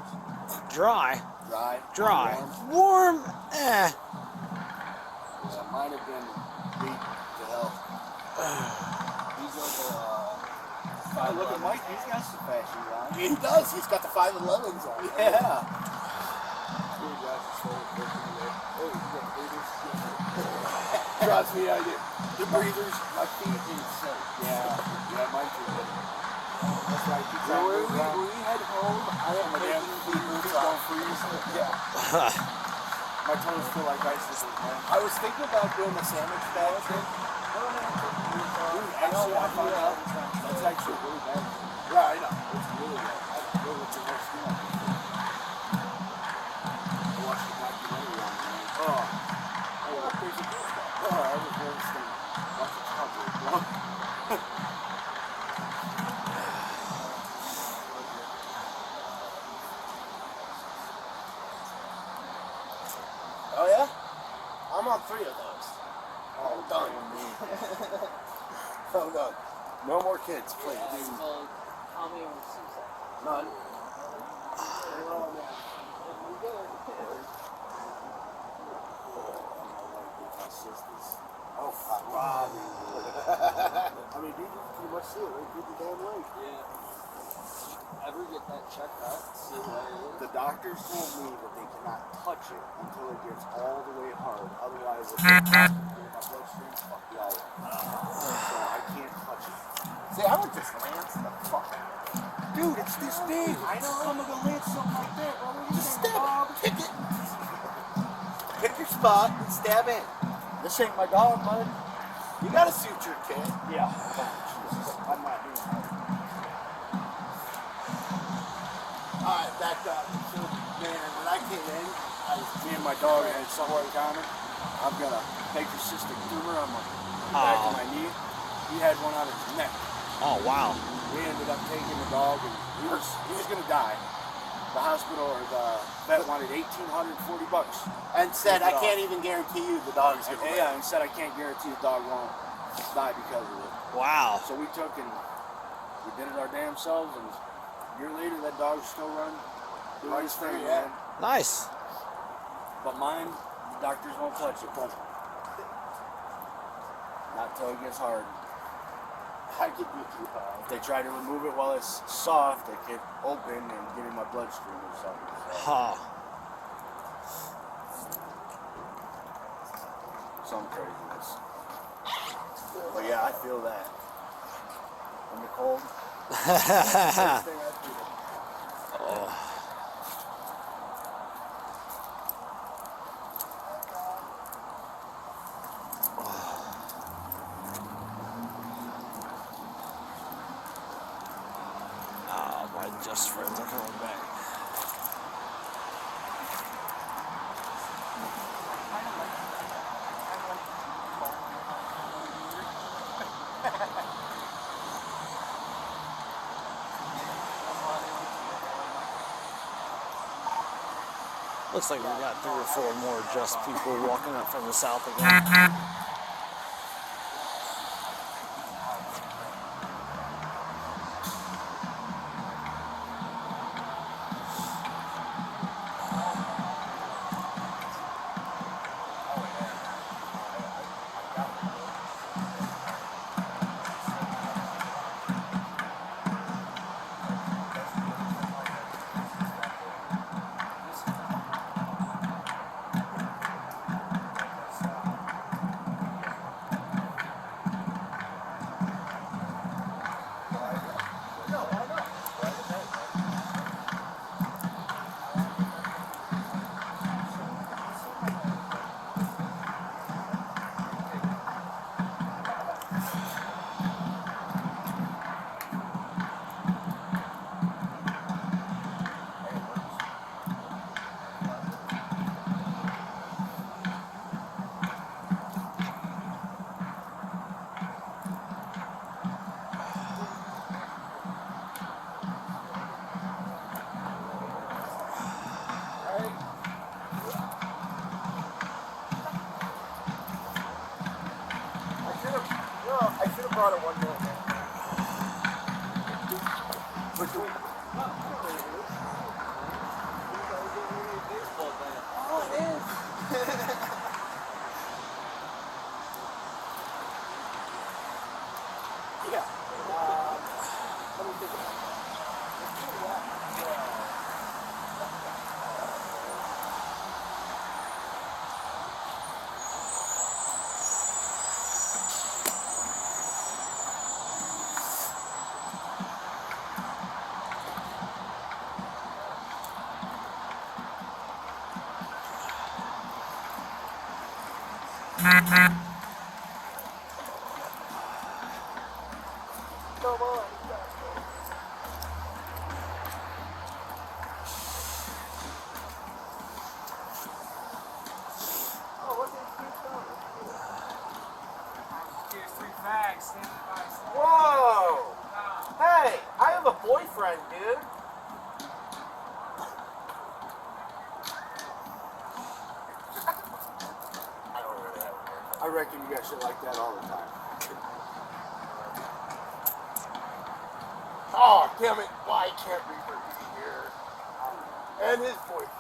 Dry. Dry. Dry. Warm. Yeah, mine have been beat to hell. These are the look at Mike, he's got some fashion on. He does, he's got the 511s on. Yeah. Trust me, I do. The breathers, my feet insane. Yeah, mine too. That's right. When we head home, I am making the boots don't freeze. Yeah. My toes feel like icicles, man. I was thinking about doing the sandwich bag thing. Actually, I found out that's actually really bad. Yeah, I know. It's really bad. I don't know what's the worst thing I can do. I watched the documentary on it, man. Oh, there's a good stuff. Oh, I was noticing. Watch the cover, bro. Oh yeah? I'm on 3 of those. Oh, done. Oh, done. No more kids, please. None. Oh, Rob. I mean, you must see it right through the damn leg. Yeah. Ever get that checked out? See what it is? The doctors told me that they cannot touch it until it gets all the way hard. Otherwise, if my bloodstream's fucked me all up. So I can't touch it. See, I would just lance the fuck out of it. Dude, it's this big. I know. I'm gonna lance something like that, brother. Just stab it. Pick it. Pick your spot and stab in. This ain't my dog, bud. You got a suture kit. Yeah. Jesus, I'm not doing that. Alright, back up. So, man, when I came in, me and my dog had somewhere encounter. I've got a Baker cystic tumor on my back of my knee. He had one on his neck. Oh, wow. We ended up taking the dog, and he was gonna die. The hospital or the vet wanted $1,840 and said, I can't even guarantee you the dog's gonna live. Yeah, and said I can't guarantee the dog won't die because of it. Wow. So we took and we did it our damn selves, and a year later that dog's still running, doing his thing, man. Nice. But mine, the doctors won't touch it. Not till it gets hard. I could be too high. If they try to remove it while it's soft, it could open and get in my bloodstream or something. Huh. Some craziness. But yeah, I feel that. In the cold. First thing I feel. Oh. My just friends are coming back. Looks like we got 3 or 4 more just people walking up from the south again. I should have brought it one more. Oh, it is. Whoa! Hey, I have a boyfriend, dude. I reckon you got shit like that all the time. Oh, damn it. Why can't Reaper be here? And his boyfriend.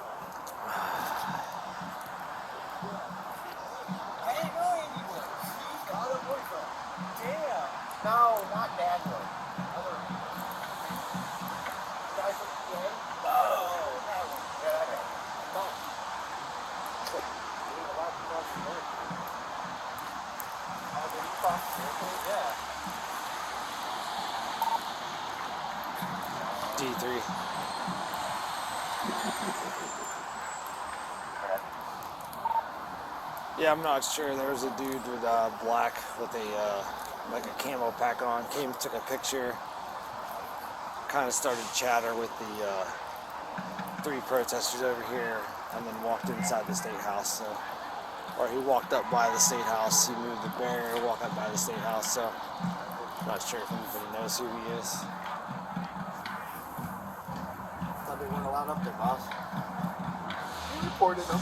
I didn't know anywhere. She's got a boyfriend. Damn. No, not that one. Other one. Guy from PA? Oh, that one. Yeah, that guy. No. Doing a lot of responsibility. Oh, did he talk to you? Yeah. D3. Yeah, I'm not sure. There was a dude with black with a like a camo pack on. Came, took a picture. Kind of started chatter with the 3 protesters over here, and then walked inside the state house. So, or he walked up by the state house. He moved the barrier, walked up by the state house. So, not sure if anybody knows who he is. Thought they weren't allowed up there, boss. You reported them.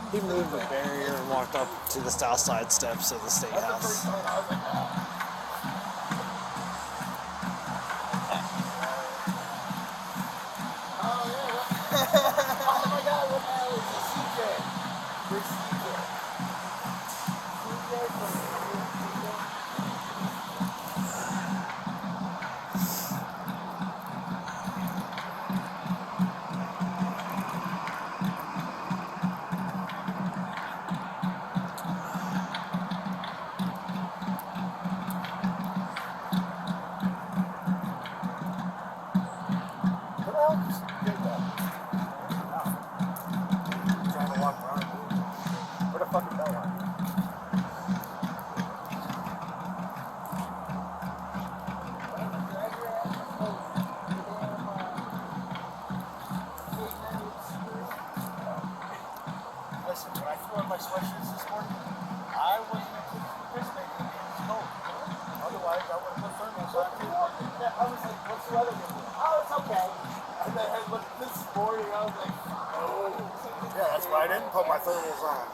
He moved the barrier and walked up to the south side steps of the state house. Listen, when I threw on my sweatshirts this morning, I wasn't anticipating it being cold. Otherwise, I would have put thermals on too. I was like, what's the weather going to be? Oh, it's okay. And then I looked this morning, I was like, oh. Yeah, that's why I didn't put my thermals on.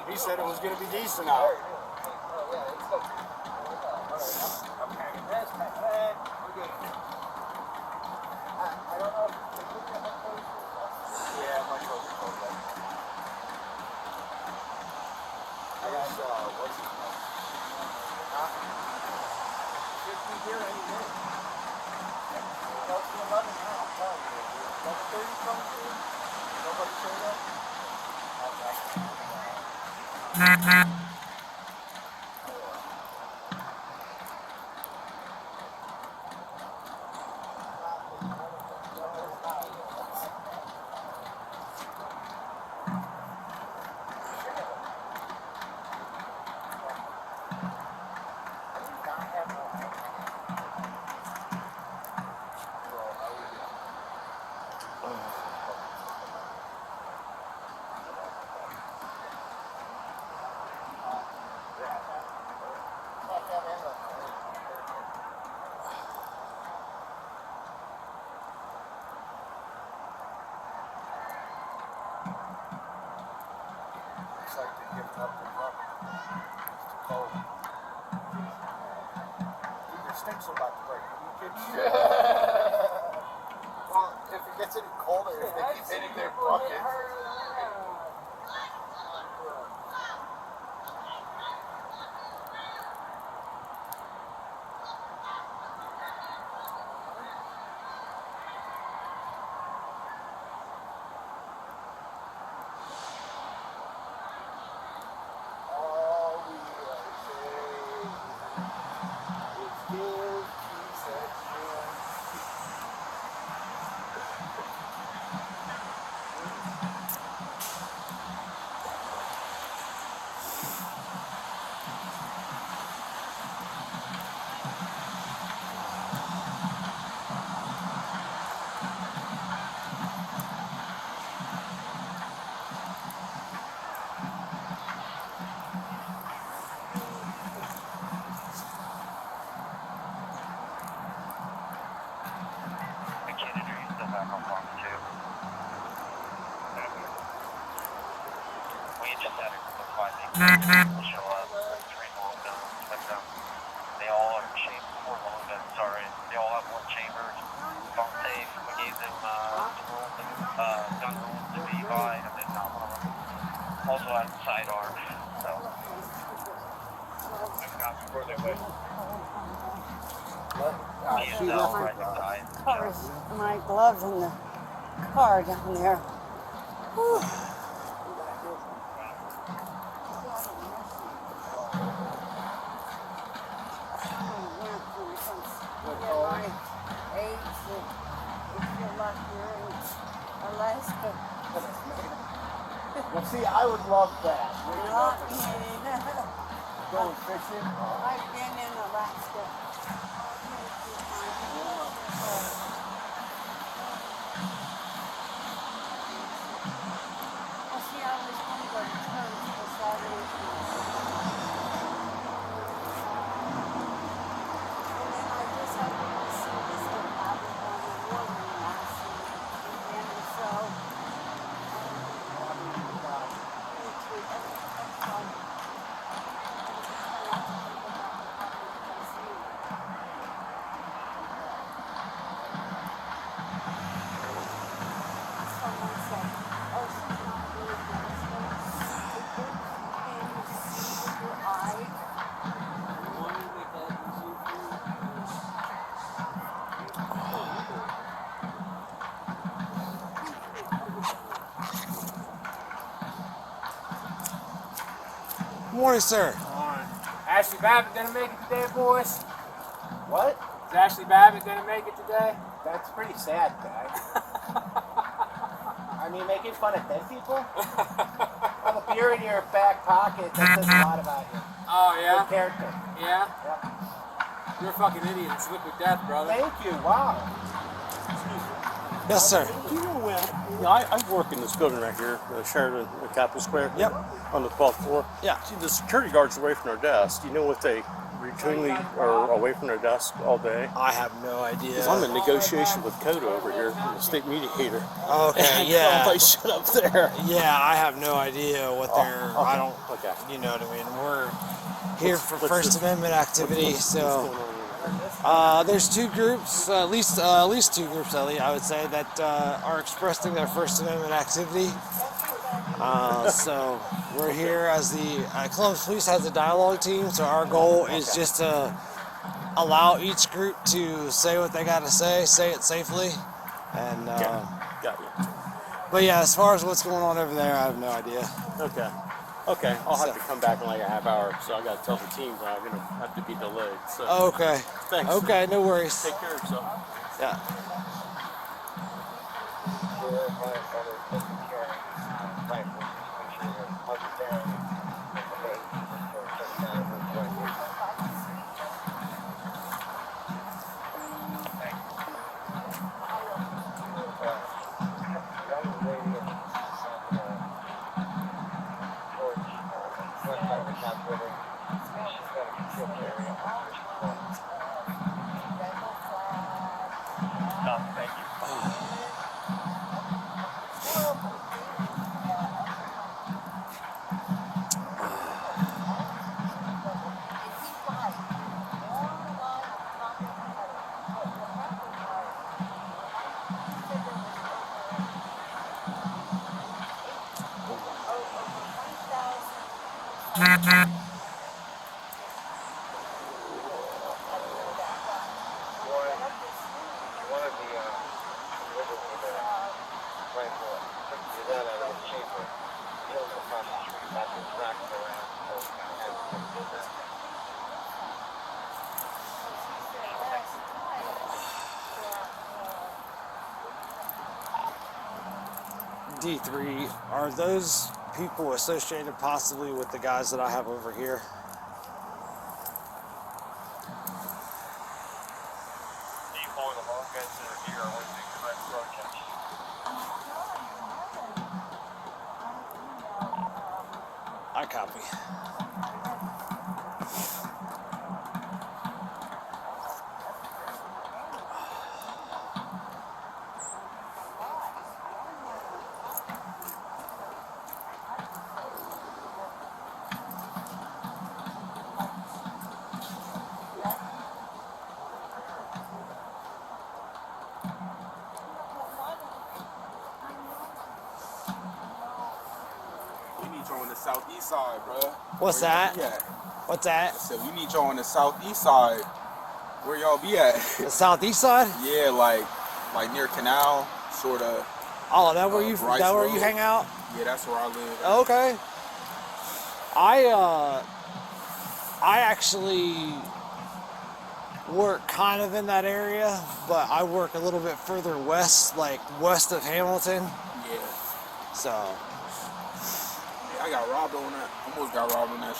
He said it was going to be decent out. I'm packing this, packing that. We're good. I don't know if they put that much clothes. Yeah, my clothes are cold. I got, what's it called? Should be here any minute. It's 11 now, I'm telling you. 11:30 coming through? Nobody showed up? Looks like they're giving up and running. It's too cold. Dude, their stinks are about to break. You kids? Well, if it gets any colder, if they keep hitting their buckets. They all are shaped for long guns already. They all have one chamber. Phone safe. We gave them gun rules to be by, and then also has a sidearm. So where they went. My gloves in the car down there. Whew. Alaska. Well, see, I would love that. Not me. Going fishing? I've been in Alaska. Well, see, I was going to go to church for Saturday. And then I just happened to see this habit on the woman last week. And so, Morning, sir. Ashley Babbitt didn't make it today, boys. What? Is Ashley Babbitt didn't make it today? That's pretty sad, guy. I mean, making fun of dead people? On the you're in your back pocket, that says a lot about you. Oh, yeah? Good character. Yeah? Yep. You're a fucking idiot. It's liquid death, brother. Thank you. Wow. Yes, sir. Do you know when? I work in this building right here, Sheridan Capitol Square. Yep. On the 12th floor. Yeah. See, the security guard's away from their desk. Do you know if they routinely are away from their desk all day? I have no idea. 'Cause I'm in negotiation with CODA over here, the state mediator. Okay, and yeah. I shut up there. Yeah, I have no idea what they're. Okay. I don't. Okay. You know what I mean? We're here for What's First this- Amendment activity, what's so. going on here? There's two groups, at least two groups, Ellie, I would say, that are expressing their First Amendment activity. So we're here as the Columbus Police has a dialogue team. So our goal is just to allow each group to say what they got to say it safely, and. Got you. But yeah, as far as what's going on over there, I have no idea. Okay. Okay, I'll have to come back in like a half hour, so I got to tell the team that I'm gonna have to be delayed. So. Okay. Thanks. Okay, no worries. Take care of yourself. Yeah. Thank you. One of the rifle took that out of the chamber, killed across the street, back and tracked around, so had to do that. D3, are those people associated possibly with the guys that I have over here? Do you follow the long guys that are here, or what is the correct broadcast? I copy. We need you on the southeast side, bro. What's Where y'all that? be at? What's that? I said we need you on the southeast side. Where y'all be at? The southeast side? Yeah, like near Canal, sort of. Oh, that where you Bryce that where you Road. hang out? Yeah, that's where I live. Okay. I actually work kind of in that area, but I work a little bit further west, like west of Hamilton. Yeah. So. Yeah, I got robbed on that. Almost got robbed in that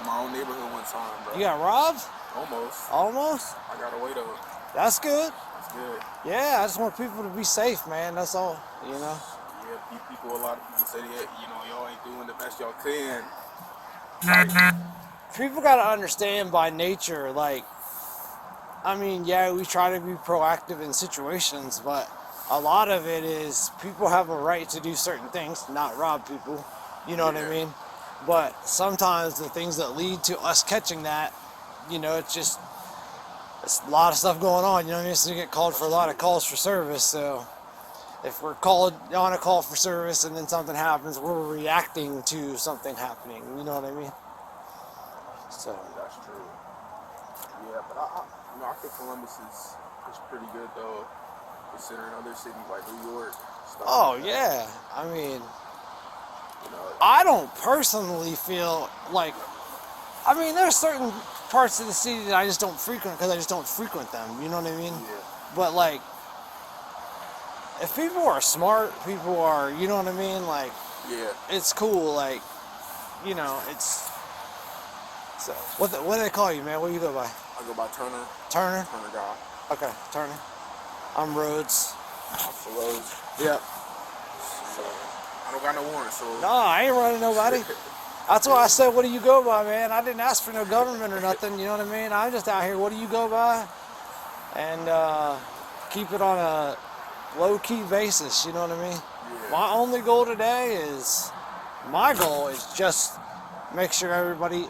my own neighborhood one time, bro. You got robbed? Almost. Almost? I got away though. That's good. That's good. Yeah, I just want people to be safe, man. That's all, you know. Yeah, people. A lot of people say that y'all ain't doing the best y'all can. People got to understand by nature, like, I mean, yeah, we try to be proactive in situations, but a lot of it is people have a right to do certain things, not rob people. You know what I mean? But sometimes the things that lead to us catching that, you know, it's a lot of stuff going on. You know what I mean? So you get called for a lot of calls for service. So if we're called on a call for service and then something happens, we're reacting to something happening. You know what I mean? So That's true. Yeah, but I think Columbus is pretty good though, considering other cities like New York. Stuff oh like that. yeah, I mean, You know, I don't personally feel like, I mean, there's certain parts of the city that I just don't frequent because I just don't frequent them. You know what I mean? Yeah. But like, if people are smart, people are, you know what I mean? Like, Yeah. it's cool. Like, you know, it's so. What do they call you, man? What do you go by? I go by Turner. Turner. Turner guy. Okay, Turner. I'm Rhodes. For Rhodes. Yep. So I don't got no warrant, so. No, I ain't running nobody. That's why I said, what do you go by, man? I didn't ask for no government or nothing, you know what I mean? I'm just out here, what do you go by? And keep it on a low-key basis, you know what I mean? Yeah. My only goal today is, my goal is just make sure everybody's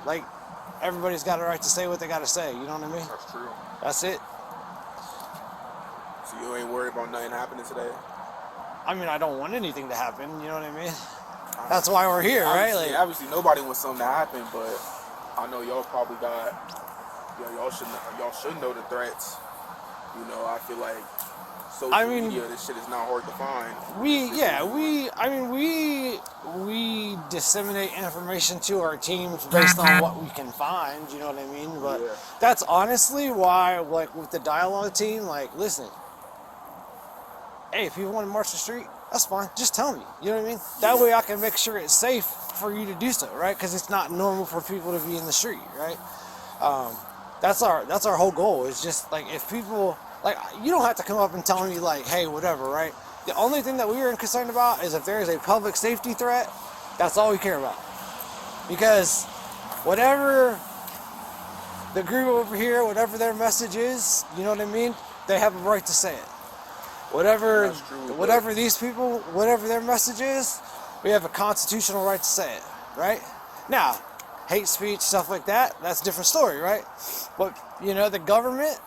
got a right to say what they got to say, you know what I mean? That's true. That's it. So you ain't worried about nothing happening today? I mean, I don't want anything to happen, you know what I mean? That's why we're here, right? Obviously, nobody wants something to happen, but I know y'all probably got, y'all should know the threats. You know, I feel like social media, this shit is not hard to find. We disseminate information to our teams based on what we can find, you know what I mean? But that's honestly why, like, with the dialogue team, like, listen, hey, if you want to march the street, that's fine. Just tell me. You know what I mean? That way I can make sure it's safe for you to do so, right? Because it's not normal for people to be in the street, right? That's our whole goal. Is just like, if people, like, you don't have to come up and tell me like, hey, whatever, right? The only thing that we are concerned about is if there is a public safety threat. That's all we care about. Because whatever the group over here, whatever their message is, you know what I mean? They have a right to say it. Whatever these people, whatever their message is, we have a constitutional right to say it, right? Now, hate speech, stuff like that, that's a different story, right? But, you know, the government,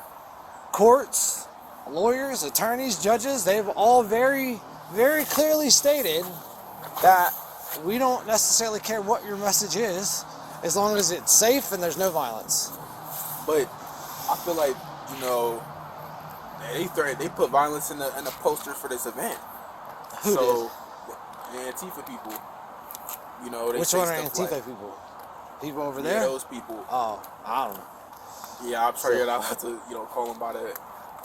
courts, lawyers, attorneys, judges, they've all very, very clearly stated that we don't necessarily care what your message is, as long as it's safe and there's no violence. But I feel like, you know, they put violence in the poster for this event. Who did? The Antifa people. You know, they Which say one are stuff Antifa like, people? People over yeah, there? those people. Oh, I don't know. Yeah, I'm sure you're not allowed to, call them by that.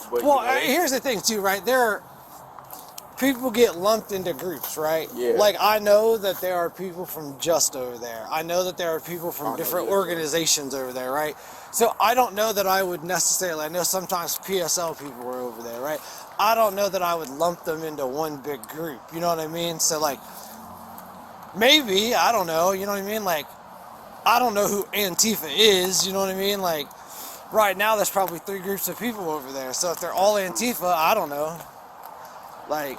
But, well, here's the thing too, right? People get lumped into groups, right? Yeah. Like, I know that there are people from Just over there. I know that there are people from different organizations over there, right? So I don't know that I would necessarily, I know sometimes PSL people were over there, right? I don't know that I would lump them into one big group, you know what I mean? So, like, maybe, I don't know, you know what I mean? Like, I don't know who Antifa is, you know what I mean? Like, right now there's probably 3 groups of people over there. So if they're all Antifa, I don't know. Like,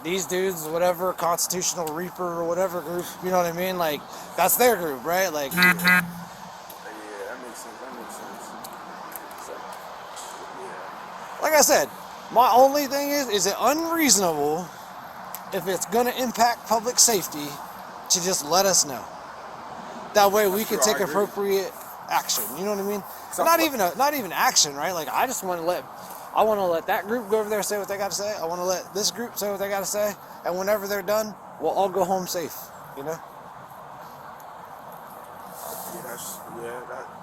these dudes, whatever, Constitutional Reaper or whatever group, you know what I mean? Like, that's their group, right? Like, yeah, that makes sense. So, yeah. Like I said, my only thing is it unreasonable, if it's going to impact public safety, to just let us know? That way we can take appropriate action, you know what I mean? Not even action, right? Like, I just want to let that group go over there and say what they got to say. I want to let this group say what they got to say. And whenever they're done, we'll all go home safe, you know?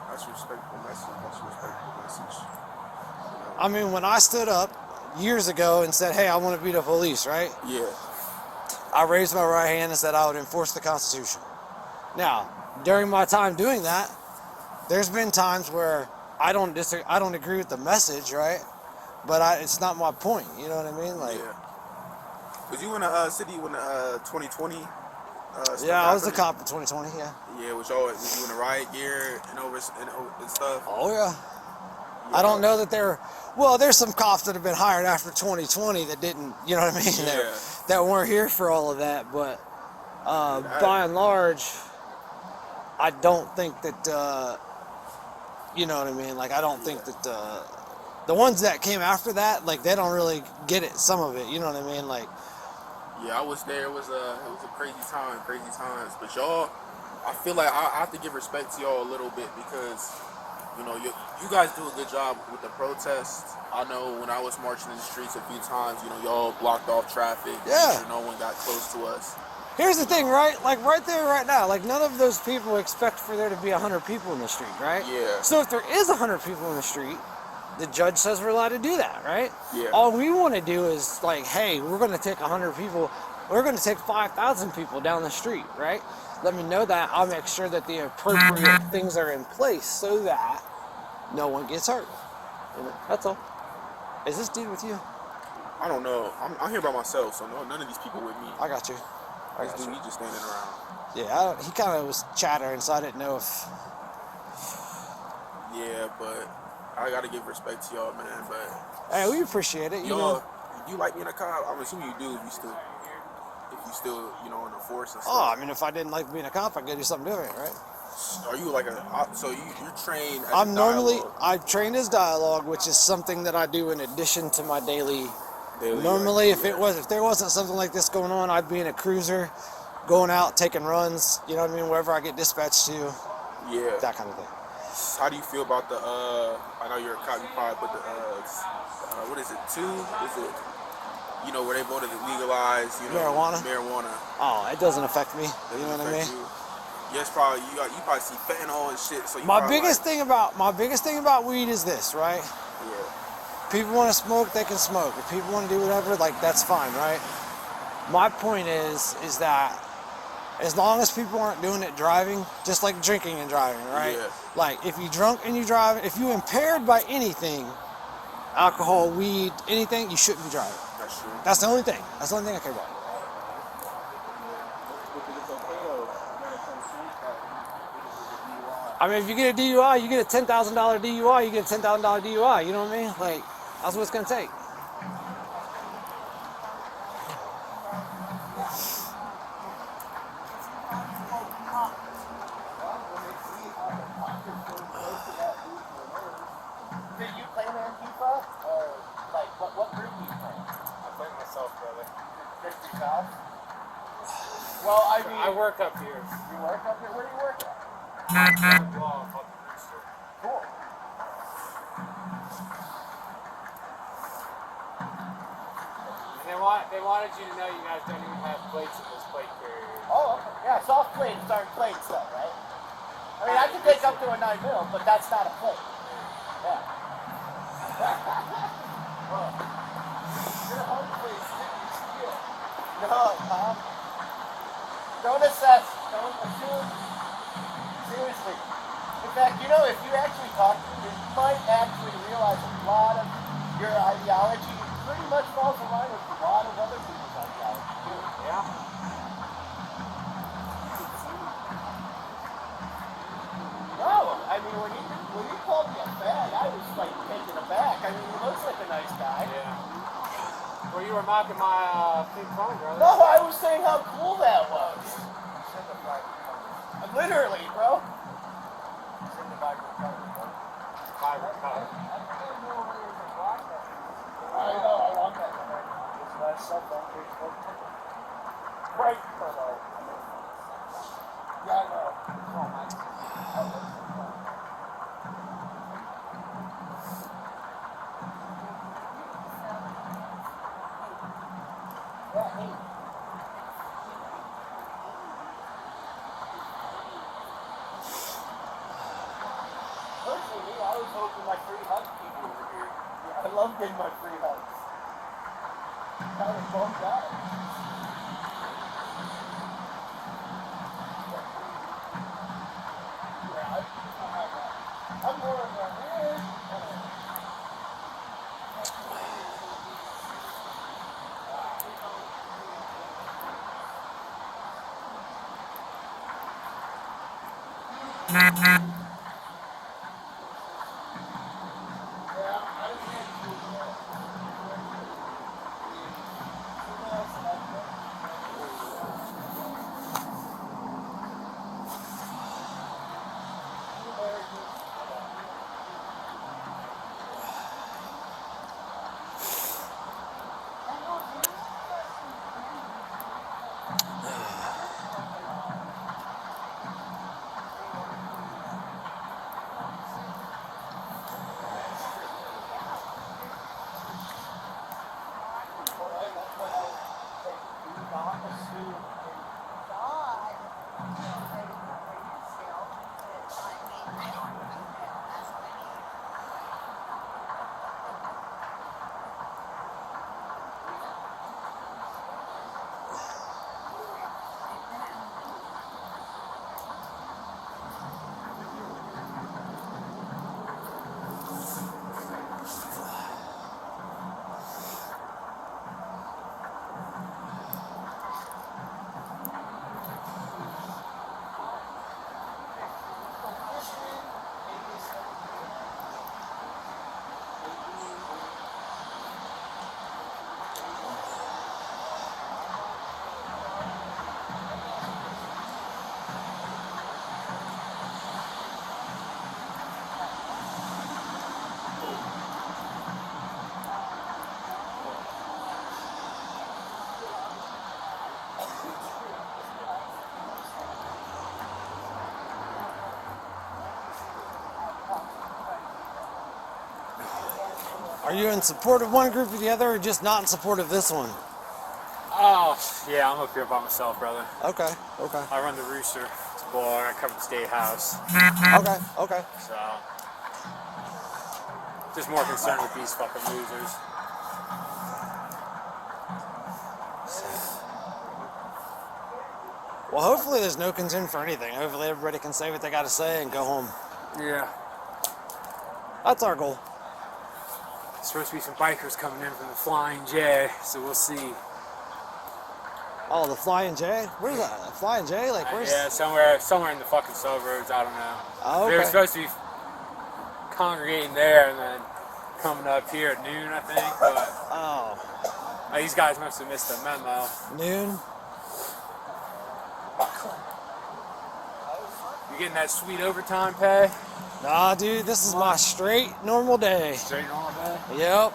That's a respectful message. I mean, when I stood up years ago and said, hey, I want to be the police, right? Yeah. I raised my right hand and said I would enforce the Constitution. Now, during my time doing that, there's been times where I don't agree with the message, right? But it's not my point, you know what I mean? Like, yeah. Was you in a city when 2020? Yeah, I was a cop in 2020. Yeah. Yeah, was you in a riot gear and stuff? Oh yeah. I don't know that there's some cops that have been hired after 2020 that didn't, you know what I mean? Yeah. That weren't here for all of that, but by and large, I don't think that, you know what I mean? Like, I don't think that the ones that came after that, like, they don't really get it, some of it, you know what I mean? Like, yeah, I was there. It was a crazy times. But y'all, I feel like I have to give respect to y'all a little bit because, you know, you guys do a good job with the protests. I know when I was marching in the streets a few times, you know, y'all blocked off traffic. Yeah. Sure no one got close to us. Here's the thing, right? Like, right there, right now, like, none of those people expect for there to be 100 people in the street, right? Yeah. So if there is 100 people in the street, the judge says we're allowed to do that, right? Yeah. All we want to do is, like, hey, we're going to take 100 people, we're going to take 5,000 people down the street, right? let me know that. I'll make sure that the appropriate things are in place so that no one gets hurt. You know, that's all. Is this dude with you? I don't know. I'm here by myself, so none of these people with me. I got you. This dude, he just standing around. Yeah, he kind of was chattering, so I didn't know if... Yeah, but I gotta give respect to y'all, man. But hey, we appreciate it. You know, you like being a cop? I'm assuming you do. If you still, you know, in the force and stuff. oh, I mean, if I didn't like being a cop, I'd go do something different, right? Are you like you're trained? As I'm normally trained as dialogue, which is something that I do in addition to my daily. Normally, if there wasn't something like this going on, I'd be in a cruiser, going out taking runs. You know what I mean? Wherever I get dispatched to. Yeah. That kind of thing. How do you feel about the? I know you're a cop. You probably put the what is it? 2? Is it? You know where they voted to legalize, you know, marijuana. Oh, it doesn't affect me. You know what I mean? Yes, probably you probably see fentanyl and shit. So my biggest thing about weed is this, right? Yeah. People want to smoke, they can smoke. If people want to do whatever, like that's fine, right? My point is that as long as people aren't doing it driving, just like drinking and driving, right? Yeah. Like if you drunk and you drive, if you impaired by anything, alcohol, weed, anything, you shouldn't be driving. That's true. That's the only thing. That's the only thing I care about. I mean, if you get a DUI, you get a $10,000 DUI, you get a $10,000 DUI. You know what I mean? Like, that's what it's gonna take. Did you play in Antifa? Or, like, what group do you play? I play myself, brother. Just yourself? Well, I mean... I work up here. You work up here? Where do you work at? Law, fucking rooster. Cool. And they wanted you to know you guys don't even have plates in this plate carrier. Oh, okay. Yeah, soft plates aren't plates though, right? I mean, I can take up to a 9mm, but that's not a plate. Yeah. Well, you're home plate, still. No, don't assess, don't assume. Seriously. In fact, you know, if you actually talk to them, you might actually realize a lot of your ideology pretty much falls in line with a lot of other people's ideology too. Yeah? No, I mean, when you called me a fag, I was like taken aback. I mean, he looks like a nice guy. Yeah. Well, you were mocking my pink phone, brother. No, I was saying how cool that was. Literally, bro. Vibrant color. I know, I want that. It's my stuff on Facebook. Right, photo. Yeah, I know. Oh, my. Personally, I was hoping my free hug people were here. I love getting my free hugs. Kind of bummed out. Yeah, I'm more of a Are you in support of one group or the other, or just not in support of this one? Oh, yeah, I'm up here by myself, brother. Okay, okay. I run the Rooster. It's a bar. I cover the State House. Okay, okay. So, just more concerned with these fucking losers. Well, hopefully there's no concern for anything. Hopefully everybody can say what they got to say and go home. Yeah. That's our goal. There's supposed to be some bikers coming in from the Flying J, so we'll see. Oh, the Flying J? Where's that? The Flying J? Like, where's... Yeah, somewhere in the fucking suburbs, I don't know. Oh, okay. They were supposed to be congregating there and then coming up here at noon, I think, but... Oh. These guys must have missed the memo. Noon? You getting that sweet overtime pay? Nah, dude, this is my straight normal day. Straight normal day? Yep.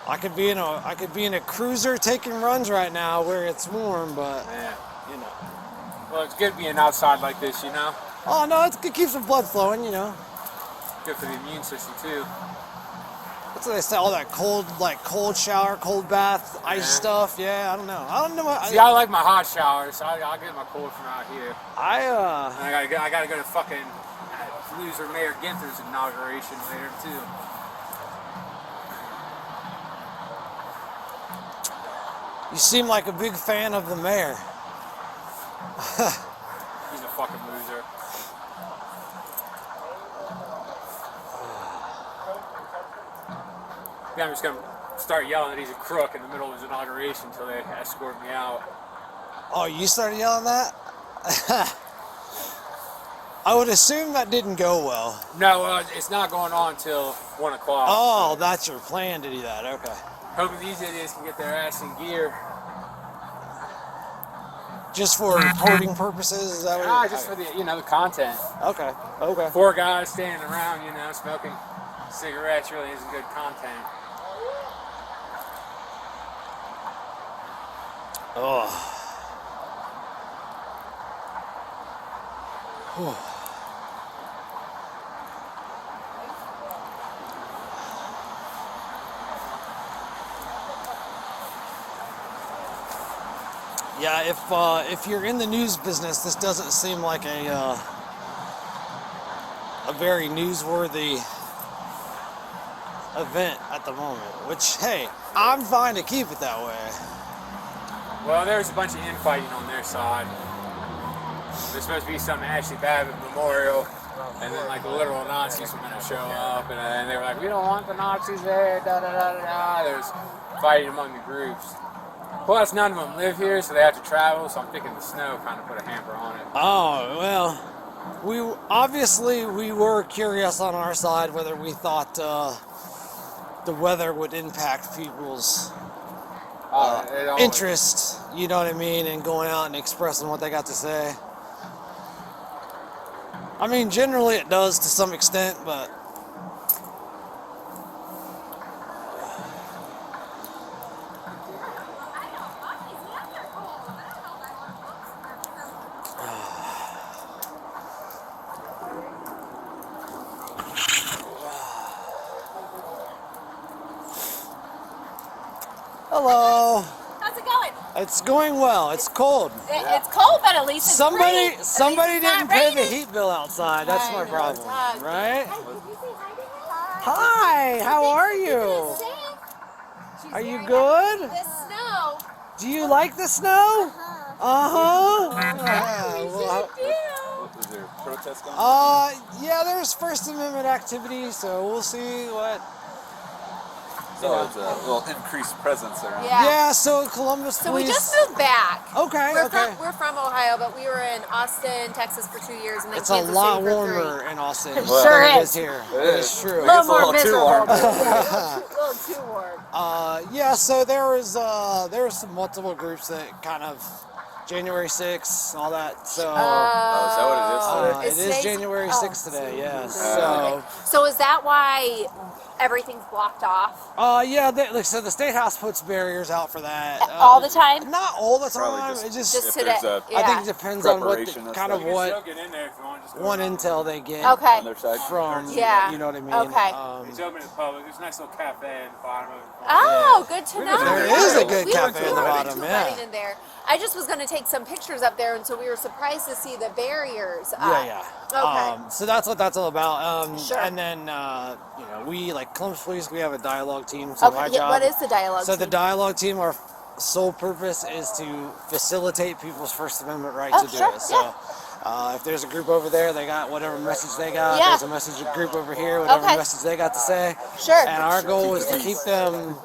I could be in a cruiser taking runs right now where it's warm, but yeah, you know. Well, it's good being outside like this, you know. Oh no, it keeps the blood flowing, you know. Good for the immune system too. That's what they say. All that cold shower, cold bath, ice stuff. Yeah, I don't know. See, I like my hot showers. So I'll get my cold from out here. And I gotta go to fucking loser Mayor Ginther's inauguration later too. You seem like a big fan of the mayor. He's a fucking loser. Yeah, I'm just gonna start yelling that he's a crook in the middle of his inauguration until they escort me out. Oh, you started yelling that? I would assume that didn't go well. No, it's not going on till 1 o'clock. Oh, that's your plan to do that. Okay. Hoping these idiots can get their ass in gear. Just for reporting purposes? Is that what Just for the, the content. Okay, okay. 4 guys standing around, smoking cigarettes really isn't good content. Oh. Whew. Yeah, if you're in the news business, this doesn't seem like a very newsworthy event at the moment. Which, hey, I'm fine to keep it that way. Well, there's a bunch of infighting on their side. There's supposed to be some Ashley Babbitt memorial, and then like the literal Nazis were gonna show up, and they were like, "We don't want the Nazis there." Da da da da da. There's fighting among the groups. Plus, none of them live here, so they have to travel. So I'm thinking the snow kind of put a hamper on it. Oh well, we were curious on our side whether we thought the weather would impact people's interest. You know what I mean, in going out and expressing what they got to say. I mean, generally it does to some extent, but. Hello. How's it going? It's going well. It's cold. It's cold, but at least it's somebody free. didn't pay the heat bill outside. That's my problem, right? Hi. How are you? Are you good? The snow. Do you like the snow? Is there protest going on? Yeah, there's First Amendment activity, so we'll see what. So it's a little increased presence around. Yeah, so Columbus So Police. we just moved back. Okay, We're from Ohio, but we were in Austin, Texas for 2 years, and then It's Kansas a lot City for warmer 3. in Austin. It sure than is. Here. It is true. A little more too miserable. warm. A little too warm. Yeah, so there was some multiple groups that kind of January 6th, all that. So is that what it is today? it is January 6th today. Yeah. So is that why everything's blocked off? Yeah. So the State House puts barriers out for that all the time. Not all the time. Probably It just today. I think it depends on what preparation kind of You can what still get in there if you want. Just go one around. intel they get Okay. on their side. from. Yeah. You know what I mean? Okay. It's open to the public. There's a nice little cafe at the bottom of it. Oh, good to know. There is a good We cafe went in the to a bottom. wedding Yeah. in there. I just was going to take some pictures up there, and so we were surprised to see the barriers. Yeah. Okay. So that's what that's all about. Sure. And then you know, we like Columbus Police. We have a dialogue team. So my Okay. job. What is the dialogue? So team? the dialogue team, our sole purpose is to facilitate people's First Amendment right to do sure, it. So if there's a group over there, they got whatever message they got. Yeah. There's a message group over here, whatever Okay. message they got to say. Sure. And our goal is to keep them,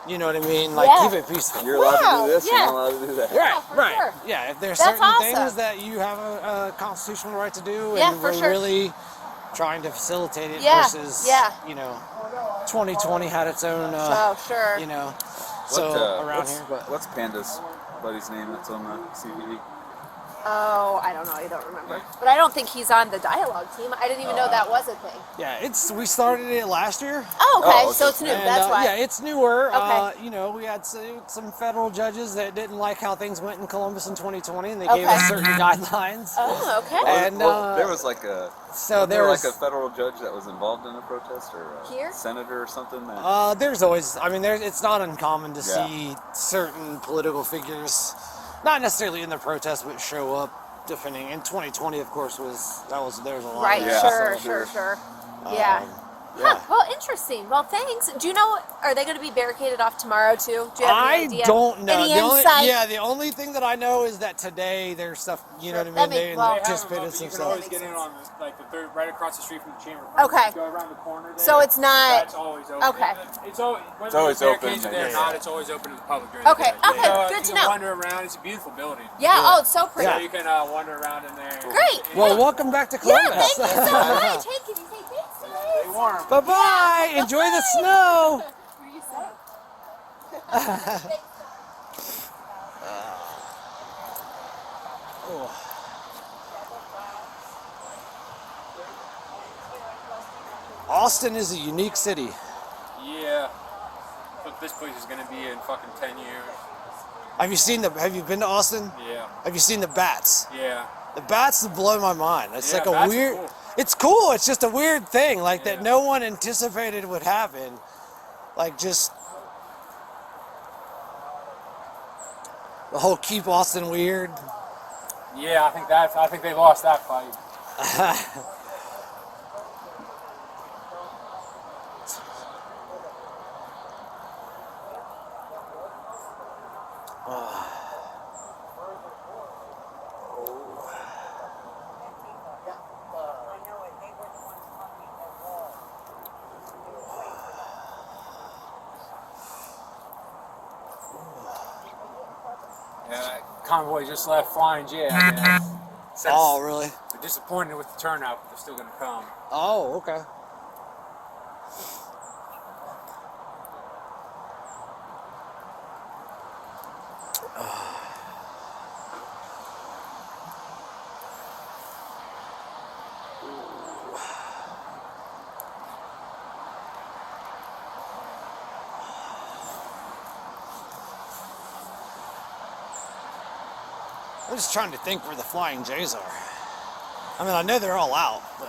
you know what I mean, like Yeah. keep it peaceful. You're allowed to do this, Yeah. you're not allowed to do that. Right, for right. sure. Yeah, if there's That's certain awesome. things that you have a constitutional right to do, Yeah, and for we're sure. really trying to facilitate it Yeah, versus, yeah. you know, 2020 had its own, Oh, sure. you know, What, around here. But what's Panda's buddy's name that's on the CBD? Oh, I don't know. I don't remember. But I don't think he's on the dialogue team. I didn't even know that was a thing. yeah, we started it last year. Oh, okay. Oh, So it's new. And, That's why. Yeah, it's newer. Okay. You know, we had some federal judges that didn't like how things went in Columbus in 2020, and they gave us Okay. certain guidelines. Oh, okay. And there was like a so there there was was like a federal judge that was involved in a protest, or a Here? senator or something. That, there's always, I mean, it's not uncommon to Yeah. see certain political figures, not necessarily in the protest, but show up. Defending in 2020, of course, there's a lot. Right. of that. Sure. So, Sure. Yeah. yeah. Huh. Well, interesting. Well, thanks. Do you know? Are they going to be barricaded off tomorrow too? Do you have any idea? I don't know. Any The only, insight? yeah, the only thing that I know is that today there's stuff. You know what I mean? That They makes- well- anticipated some You can always stuff. get in on like the third, right across the street from the chamber. Okay. Go around the corner. There. So it's not- That's always open. Okay. It's always always open, barricades are there or yeah. not. It's always open to the public during Okay, the day. okay, So, good you to can know. wander around. It's a beautiful building. Yeah. Oh, it's so pretty. So you can wander around in there. Great. Well, welcome back to Yeah. Columbus. Thank you so much. Hey, can you say thanks, Stay warm. Bye bye. Enjoy the snow. Were you sick? Austin is a unique city. Yeah. But this place is gonna be in fucking 10 years. Have you been to Austin? Yeah. Have you seen the bats? Yeah. The bats blow my mind. It's Yeah, like a bats are weird. cool. It's cool. It's just a weird thing, like that no one anticipated would happen. Like just the whole keep Austin weird. Yeah, I think they lost that fight. Yeah, convoy just left flying J. I guess. Says Oh, really? They're disappointed with the turnout, but they're still gonna come. Oh, okay. I'm just trying to think where the Flying J's are. I mean, I know they're all out, but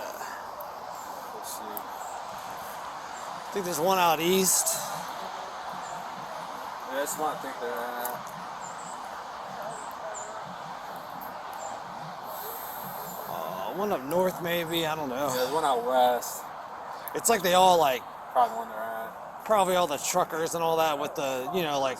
Let's see. I think there's one out east. Yeah, that's one I think they're at. One up north, maybe. I don't know. Yeah, there's one out west. It's like they all like Probably the one they're at. probably all the truckers and all that with the, you know, like.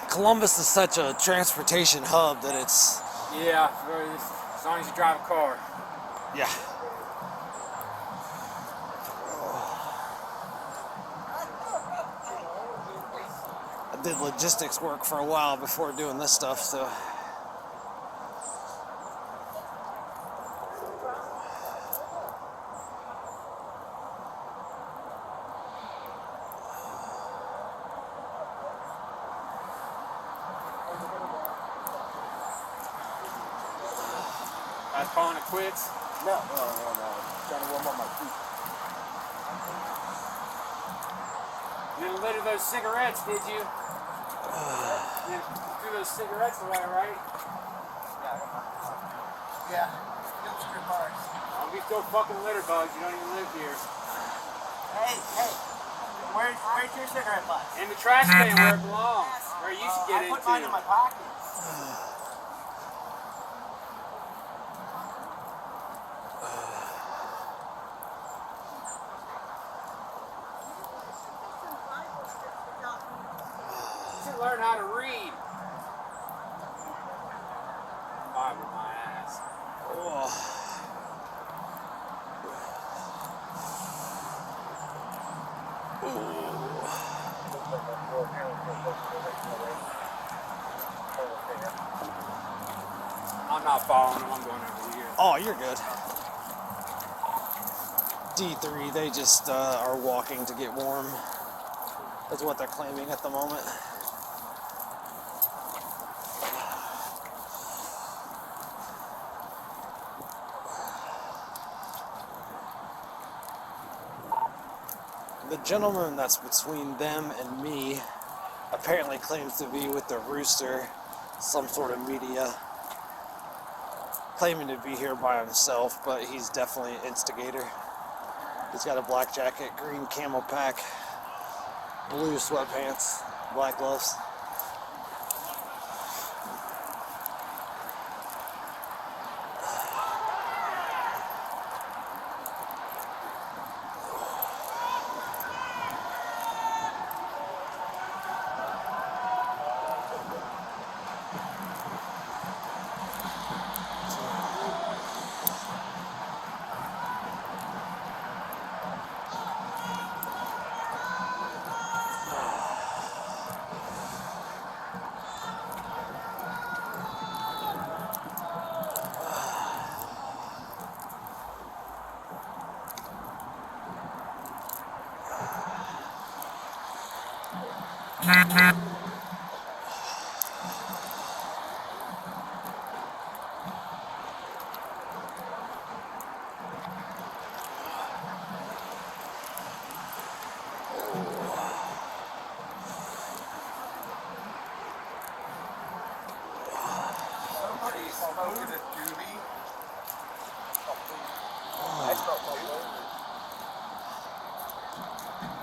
Columbus is such a transportation hub that it's. Yeah, as long as you drive a car. Yeah. I did logistics work for a while before doing this stuff, so. What, calling it quits? No. Trying to warm up my feet. You didn't litter those cigarettes, did you? You threw those cigarettes away, right? Yeah. Still strip bars. Don't be still fucking litter bugs. You don't even live here. Hey. Where's your cigarette box? In the trash can where it belongs. Where you should get I into. put mine in my pocket. You should learn how to read. Bible my ass. I'm not following them. I'm going over here. Oh, you're good. D3, they just are walking to get warm. That's what they're claiming at the moment. The gentleman that's between them and me apparently claims to be with the Rooster, some sort of media, claiming to be here by himself, but he's definitely an instigator. He's got a black jacket, green camel pack, blue sweatpants, black gloves. Somebody's smoking a doobie. I smell burgers.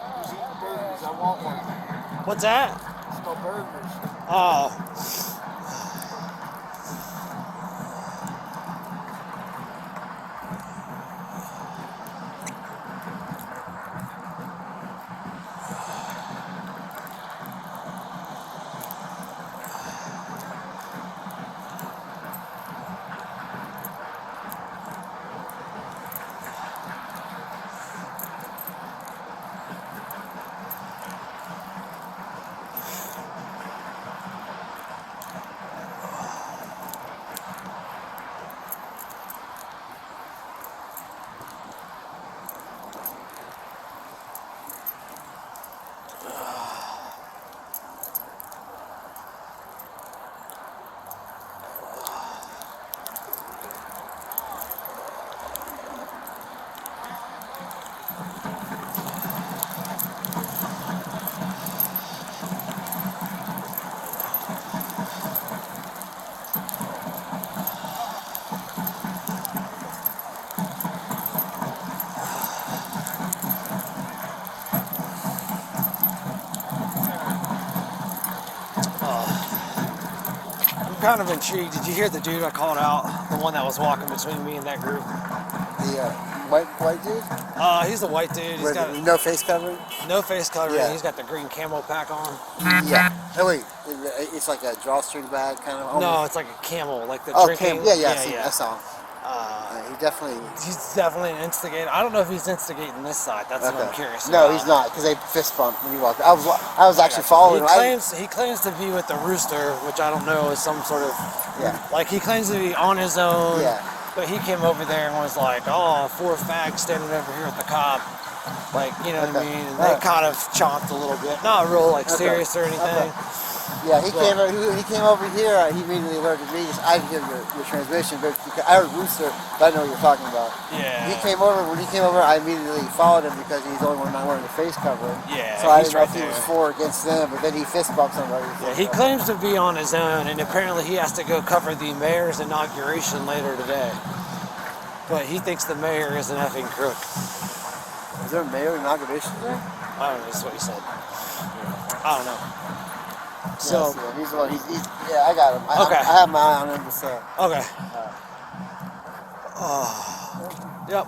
Who's eating burgers? I want one. What's that? I smell burgers. Oh. Kind of intrigued. Did you hear the dude I called out? The one that was walking between me and that group? The white dude? He's a white dude. He's With got no face covering? no face covering. Yeah. He's got the green camo pack on. Yeah. Oh wait, it's like a drawstring bag kind of? No, Almost. it's like a camel, like the Oh, drinking. I saw him. He's definitely an instigator. I don't know if he's instigating this side. That's what I'm curious No, about. he's not, because they fist bumped when he walked. I was actually following him. He claims to be with the Rooster, which I don't know is some sort of like he claims to be on his own. Yeah. But he came over there and was like, "Oh, 4 fags standing over here with the cop." Like, you know what I mean? And they kind of chomped a little bit. Not real, like, serious or anything. Yeah, he came over here. He immediately alerted me. I didn't hear your transmission, but I heard Rooster, but I know what you're talking about. Yeah. He came over. When he came over, I immediately followed him because he's the only one not wearing the face covering. Yeah, so I he's didn't know right if he was there. for or against them, but then he fist bumped somebody. Yeah, he claims to be on his own, and apparently he has to go cover the mayor's inauguration later today. But he thinks the mayor is an effing crook. Is there a mayor inauguration today? I don't know, that's what he said. I don't know. So, yeah, he's the one. Yeah, I got him. Okay. I have my eye on him. So. Okay. Yep.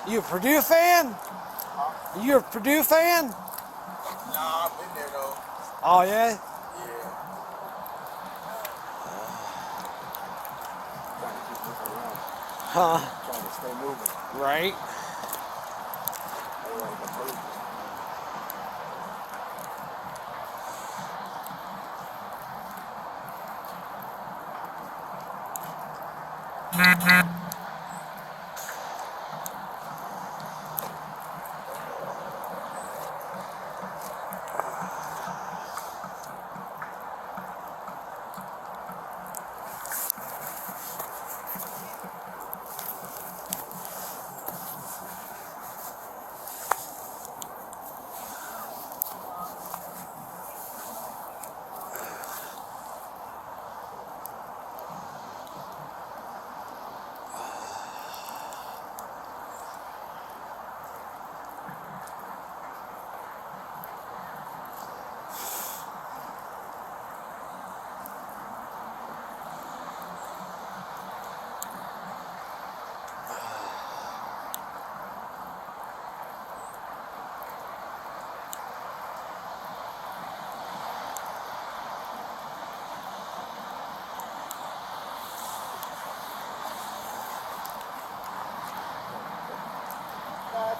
You a Purdue fan? You a Purdue fan? Nah, I've been there though. Oh, yeah? Yeah. Trying to keep moving around. Huh? Trying to stay moving. Right?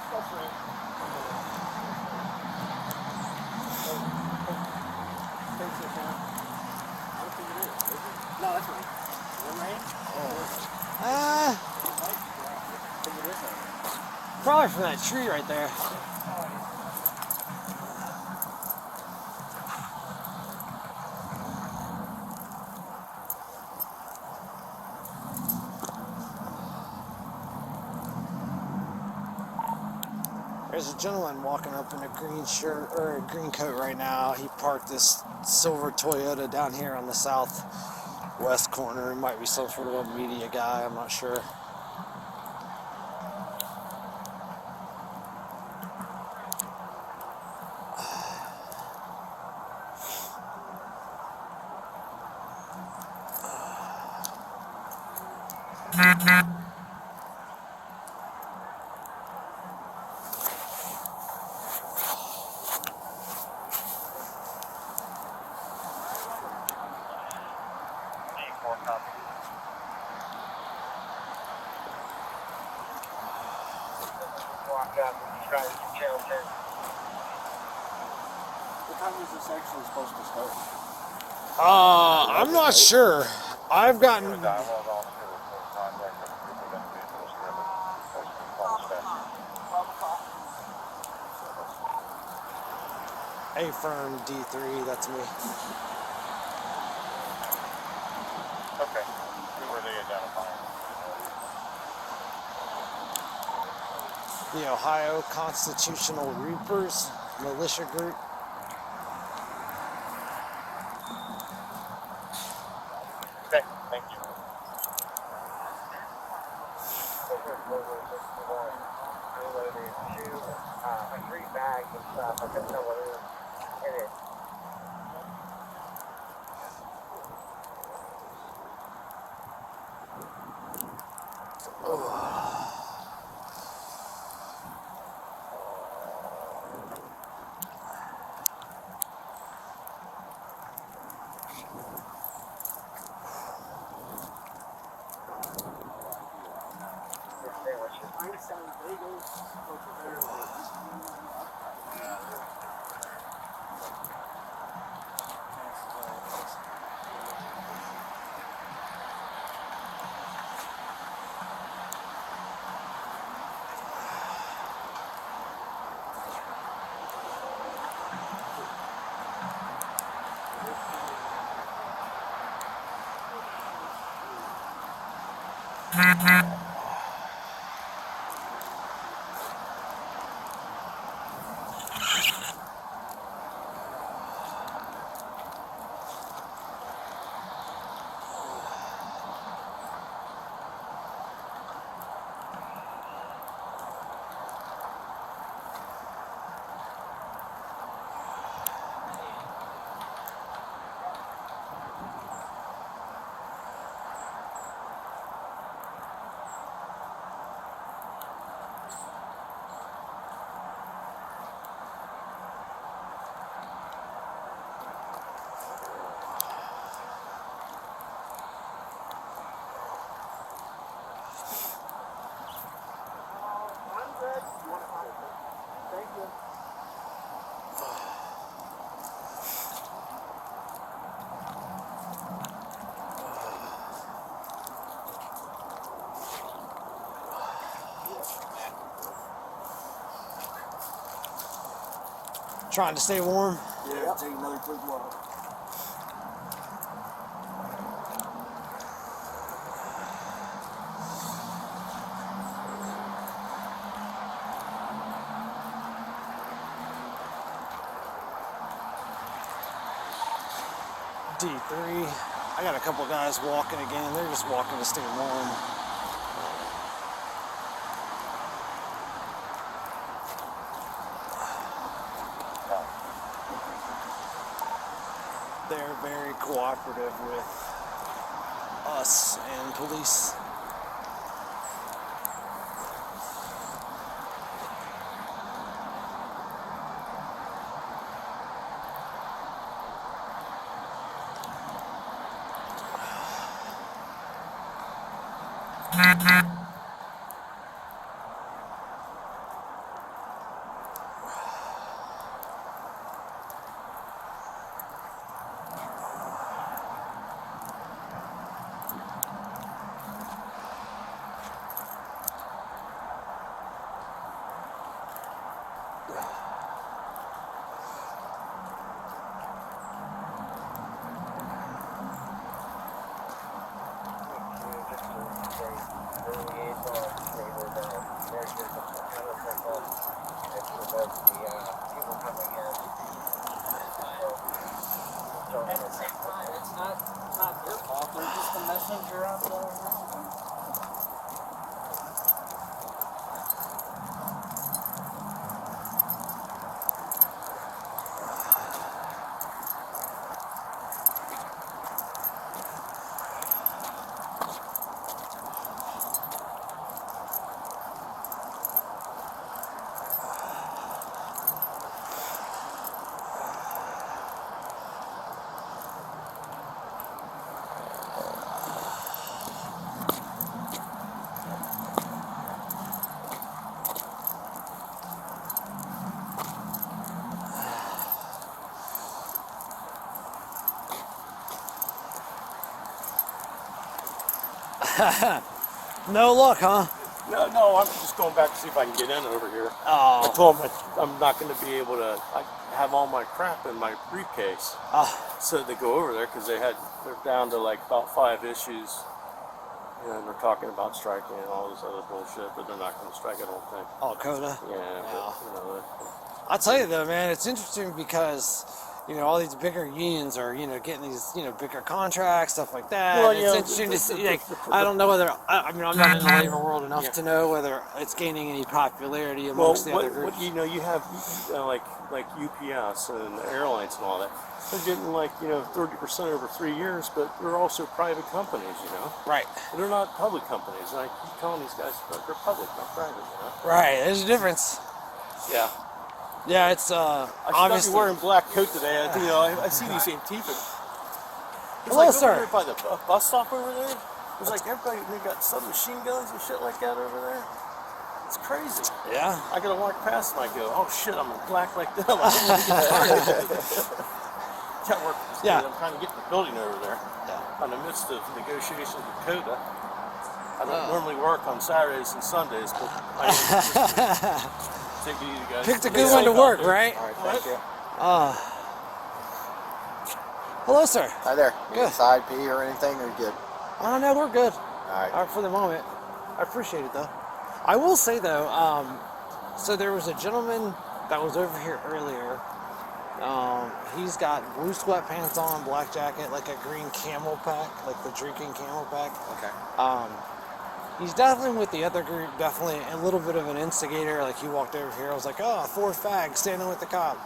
That's right. No, that's right. Probably from that tree right there. There's a gentleman walking up in a green shirt or a green coat right now. He parked this silver Toyota down here on the southwest corner. It might be some sort of a media guy, I'm not sure. What time is this actually supposed to start? I'm not sure. I've gotten. A firm D3, that's me. Okay. Who were they identifying? The Ohio Constitutional Reapers militia group. Okay, thank you. Three bags of stuff. I couldn't tell what it is. Trying to stay warm. Yeah, take another quick walk. D3. I got a couple guys walking again. They're just walking to stay warm. They're very cooperative with us and police. No luck, huh? No, I'm just going back to see if I can get in over here. Oh. I told them I'm not going to be able to have all my crap in my briefcase. So they go over there because they're down to like about 5 issues. And they're talking about striking and all this other bullshit, but they're not going to strike, I don't think. Oh, Coda? Yeah, but, you know, I'll tell you though, man, it's interesting because, you know, all these bigger unions are, you know, getting these, you know, bigger contracts, stuff like that. Well, It's yeah, interesting to see, like, I don't know whether, I mean, I'm not in the labor world enough to know whether it's gaining any popularity amongst the other groups. You know, you have like UPS and airlines and all that. They're getting like, you know, 30% over 3 years, but they're also private companies, you know. Right. They're not public companies. And I keep telling these guys they're public, not private, you know. Right, there's a difference. Yeah. Yeah, it's I should obviously. not be wearing black coat today. I think, you know, I see these Antifa. It's Hello, like sir. over there by the bus stop over there. There's like everybody, they got submachine guns and shit like that over there. It's crazy. Yeah. I gotta walk past them. I go, oh shit, I'm black like them. Can't work. Yeah. I'm trying to get the building over there. Yeah. In the midst of negotiations with CODA. I don't normally work on Saturdays and Sundays, but I take it easy, guys. Picked a good one to work, right? All right, thank you. Hello, sir. Hi there. Good. Need side P or anything, or you good? No, we're good. All right. For the moment. I appreciate it, though. I will say, though, so there was a gentleman that was over here earlier. He's got blue sweatpants on, black jacket, like a green camel pack, like the drinking camel pack. Okay. He's definitely with the other group, definitely a little bit of an instigator. Like he walked over here, I was like, oh, 4 fags standing with the cop.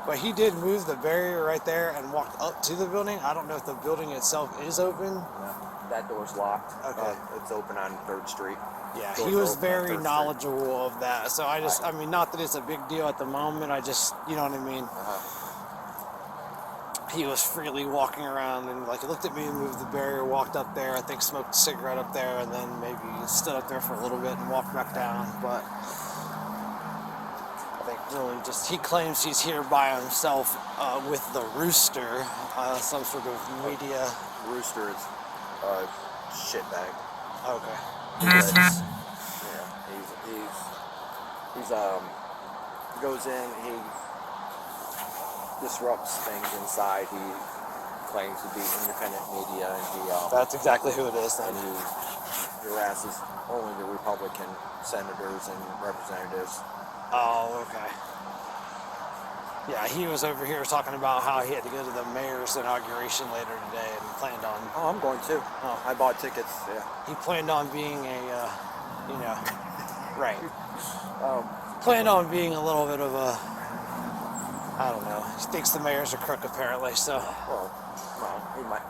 But he did move the barrier right there and walked up to the building. I don't know if the building itself is open. No, that door's locked. Okay. It's open on 3rd Street. Yeah, Door's he was open on very 3rd Street. knowledgeable of that. So I just, I mean, not that it's a big deal at the moment. I just, you know what I mean? He was freely walking around and like he looked at me and moved the barrier, walked up there, I think smoked a cigarette up there, and then maybe stood up there for a little bit and walked back down. But I think really just, he claims he's here by himself with the Rooster, some sort of media. Rooster is a shitbag. Okay. He's goes in, he disrupts things inside. He claims to be independent media, and he that's exactly who it is then. And he harasses only the Republican senators and representatives. Oh, okay. Yeah, he was over here talking about how he had to go to the mayor's inauguration later today and planned on. Oh, I'm going too. Oh, I bought tickets. Yeah. He planned on being a, you know, right. Planned on being a little bit of a, I don't know. He thinks the mayor's a crook apparently. So. Well, he might.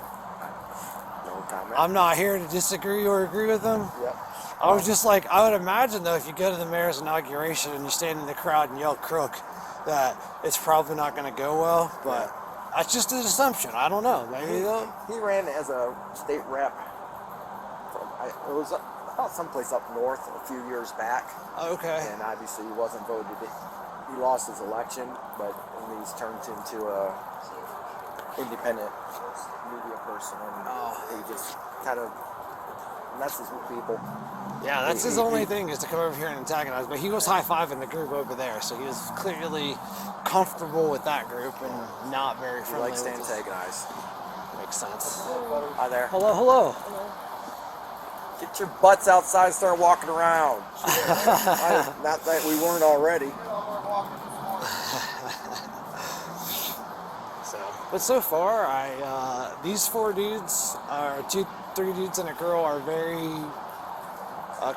No comment. I'm not here to disagree or agree with him. Yep. I was just like, I would imagine though, if you go to the mayor's inauguration and you stand in the crowd and yell crook, that it's probably not going to go well, but that's just an assumption. I don't know. Maybe though. He ran as a state rep. It was about someplace up north a few years back. Okay. And obviously he wasn't voted. He lost his election, but he's turned into a independent media person, and he just kind of messes with people. Yeah, that's his only thing, is to come over here and antagonize. But he was high-fiving the group over there, so he was clearly comfortable with that group and not very He friendly. likes to antagonize. Makes sense. Hi there. Hello. Get your butts outside and start walking around. Not that we weren't already. But so far, these 4 dudes, 3 dudes and a girl, are very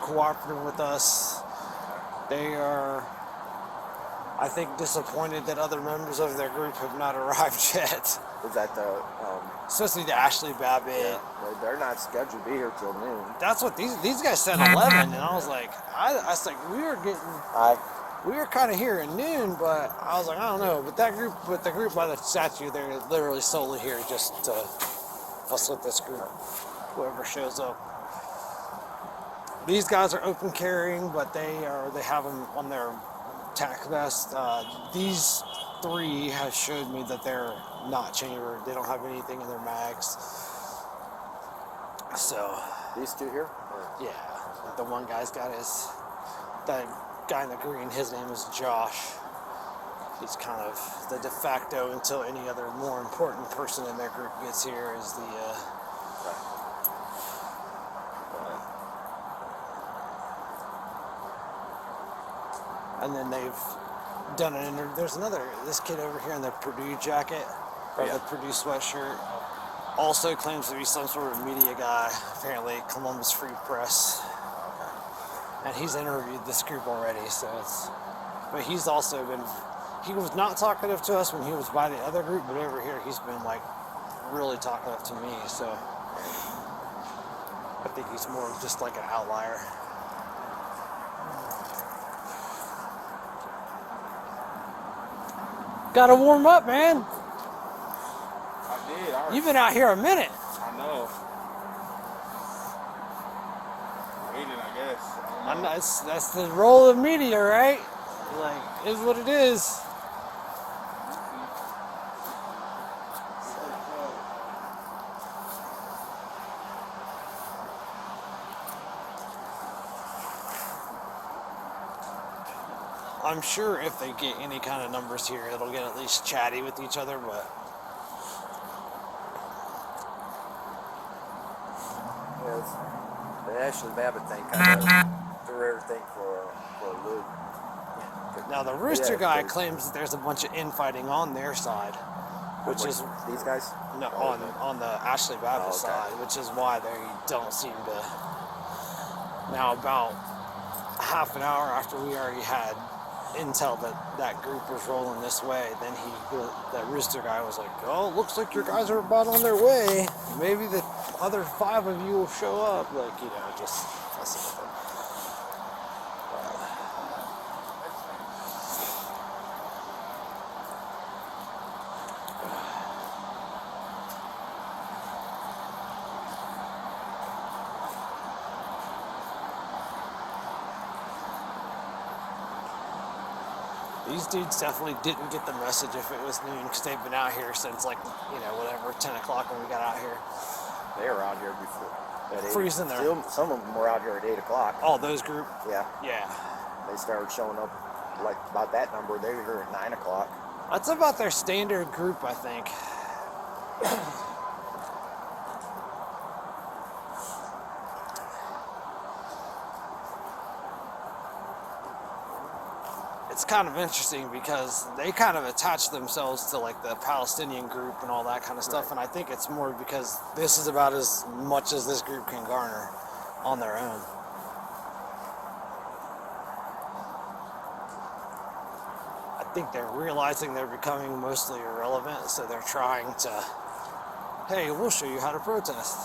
cooperative with us. They are, I think, disappointed that other members of their group have not arrived yet. Is that the? Supposed to be the Ashley Babbitt. Yeah, they're not scheduled to be here till noon. That's what these guys said 11, and I was like, I was like, we were kind of here at noon, but I was like, I don't know. But the group by the statue, they're literally solely here just to fuss with this group, whoever shows up. These guys are open carrying, but they have them on their tack vest. These 3 have showed me that they're not chambered. They don't have anything in their mags. So These two here? Yeah. The one guy's got the guy in the green, his name is Josh. He's kind of the de facto until any other more important person in their group gets here is the, and then they've done an interview. There's this kid over here in the Purdue jacket, or the Purdue sweatshirt, also claims to be some sort of media guy, apparently Columbus Free Press. And he's interviewed this group already, but he's also been, he was not talkative to us when he was by the other group, but over here he's been like really talkative to me, so I think he's more just like an outlier. Gotta warm up, man. I did. You've been out here a minute. I know. Waiting, I guess. I know, that's the role of media, right? Like, is what it is. I'm sure if they get any kind of numbers here, it'll get at least chatty with each other, but yeah, the Ashley Babbitt thing kind of threw everything for a loop. Now the Rooster guy claims that there's a bunch of infighting on their side, which is these guys. No, on the Ashley Babbitt side, which is why they don't seem to. Now about half an hour after we already had intel that group was rolling this way, then that Rooster guy was like, "Oh, looks like your guys are about on their way. Maybe the other 5 of you will show up." Like, just fussing with it. These dudes definitely didn't get the message if it was noon, because they've been out here since 10 o'clock when we got out here. They were out here before. Freezing there. Some of them were out here at 8 o'clock. Oh, those group? Yeah. Yeah. They started showing up like about that number. They were here at 9 o'clock. That's about their standard group, I think. It's kind of interesting because they kind of attach themselves to like the Palestinian group and all that kind of stuff, and I think it's more because this is about as much as this group can garner on their own. I think they're realizing they're becoming mostly irrelevant, so they're trying to, hey, we'll show you how to protest.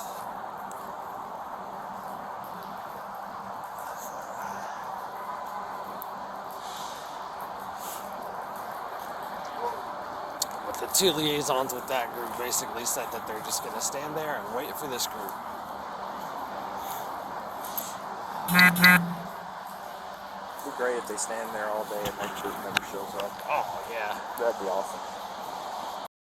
The 2 liaisons with that group basically said that they're just going to stand there and wait for this group. It'd be great if they stand there all day and that group never shows up. Oh, yeah. That'd be awesome.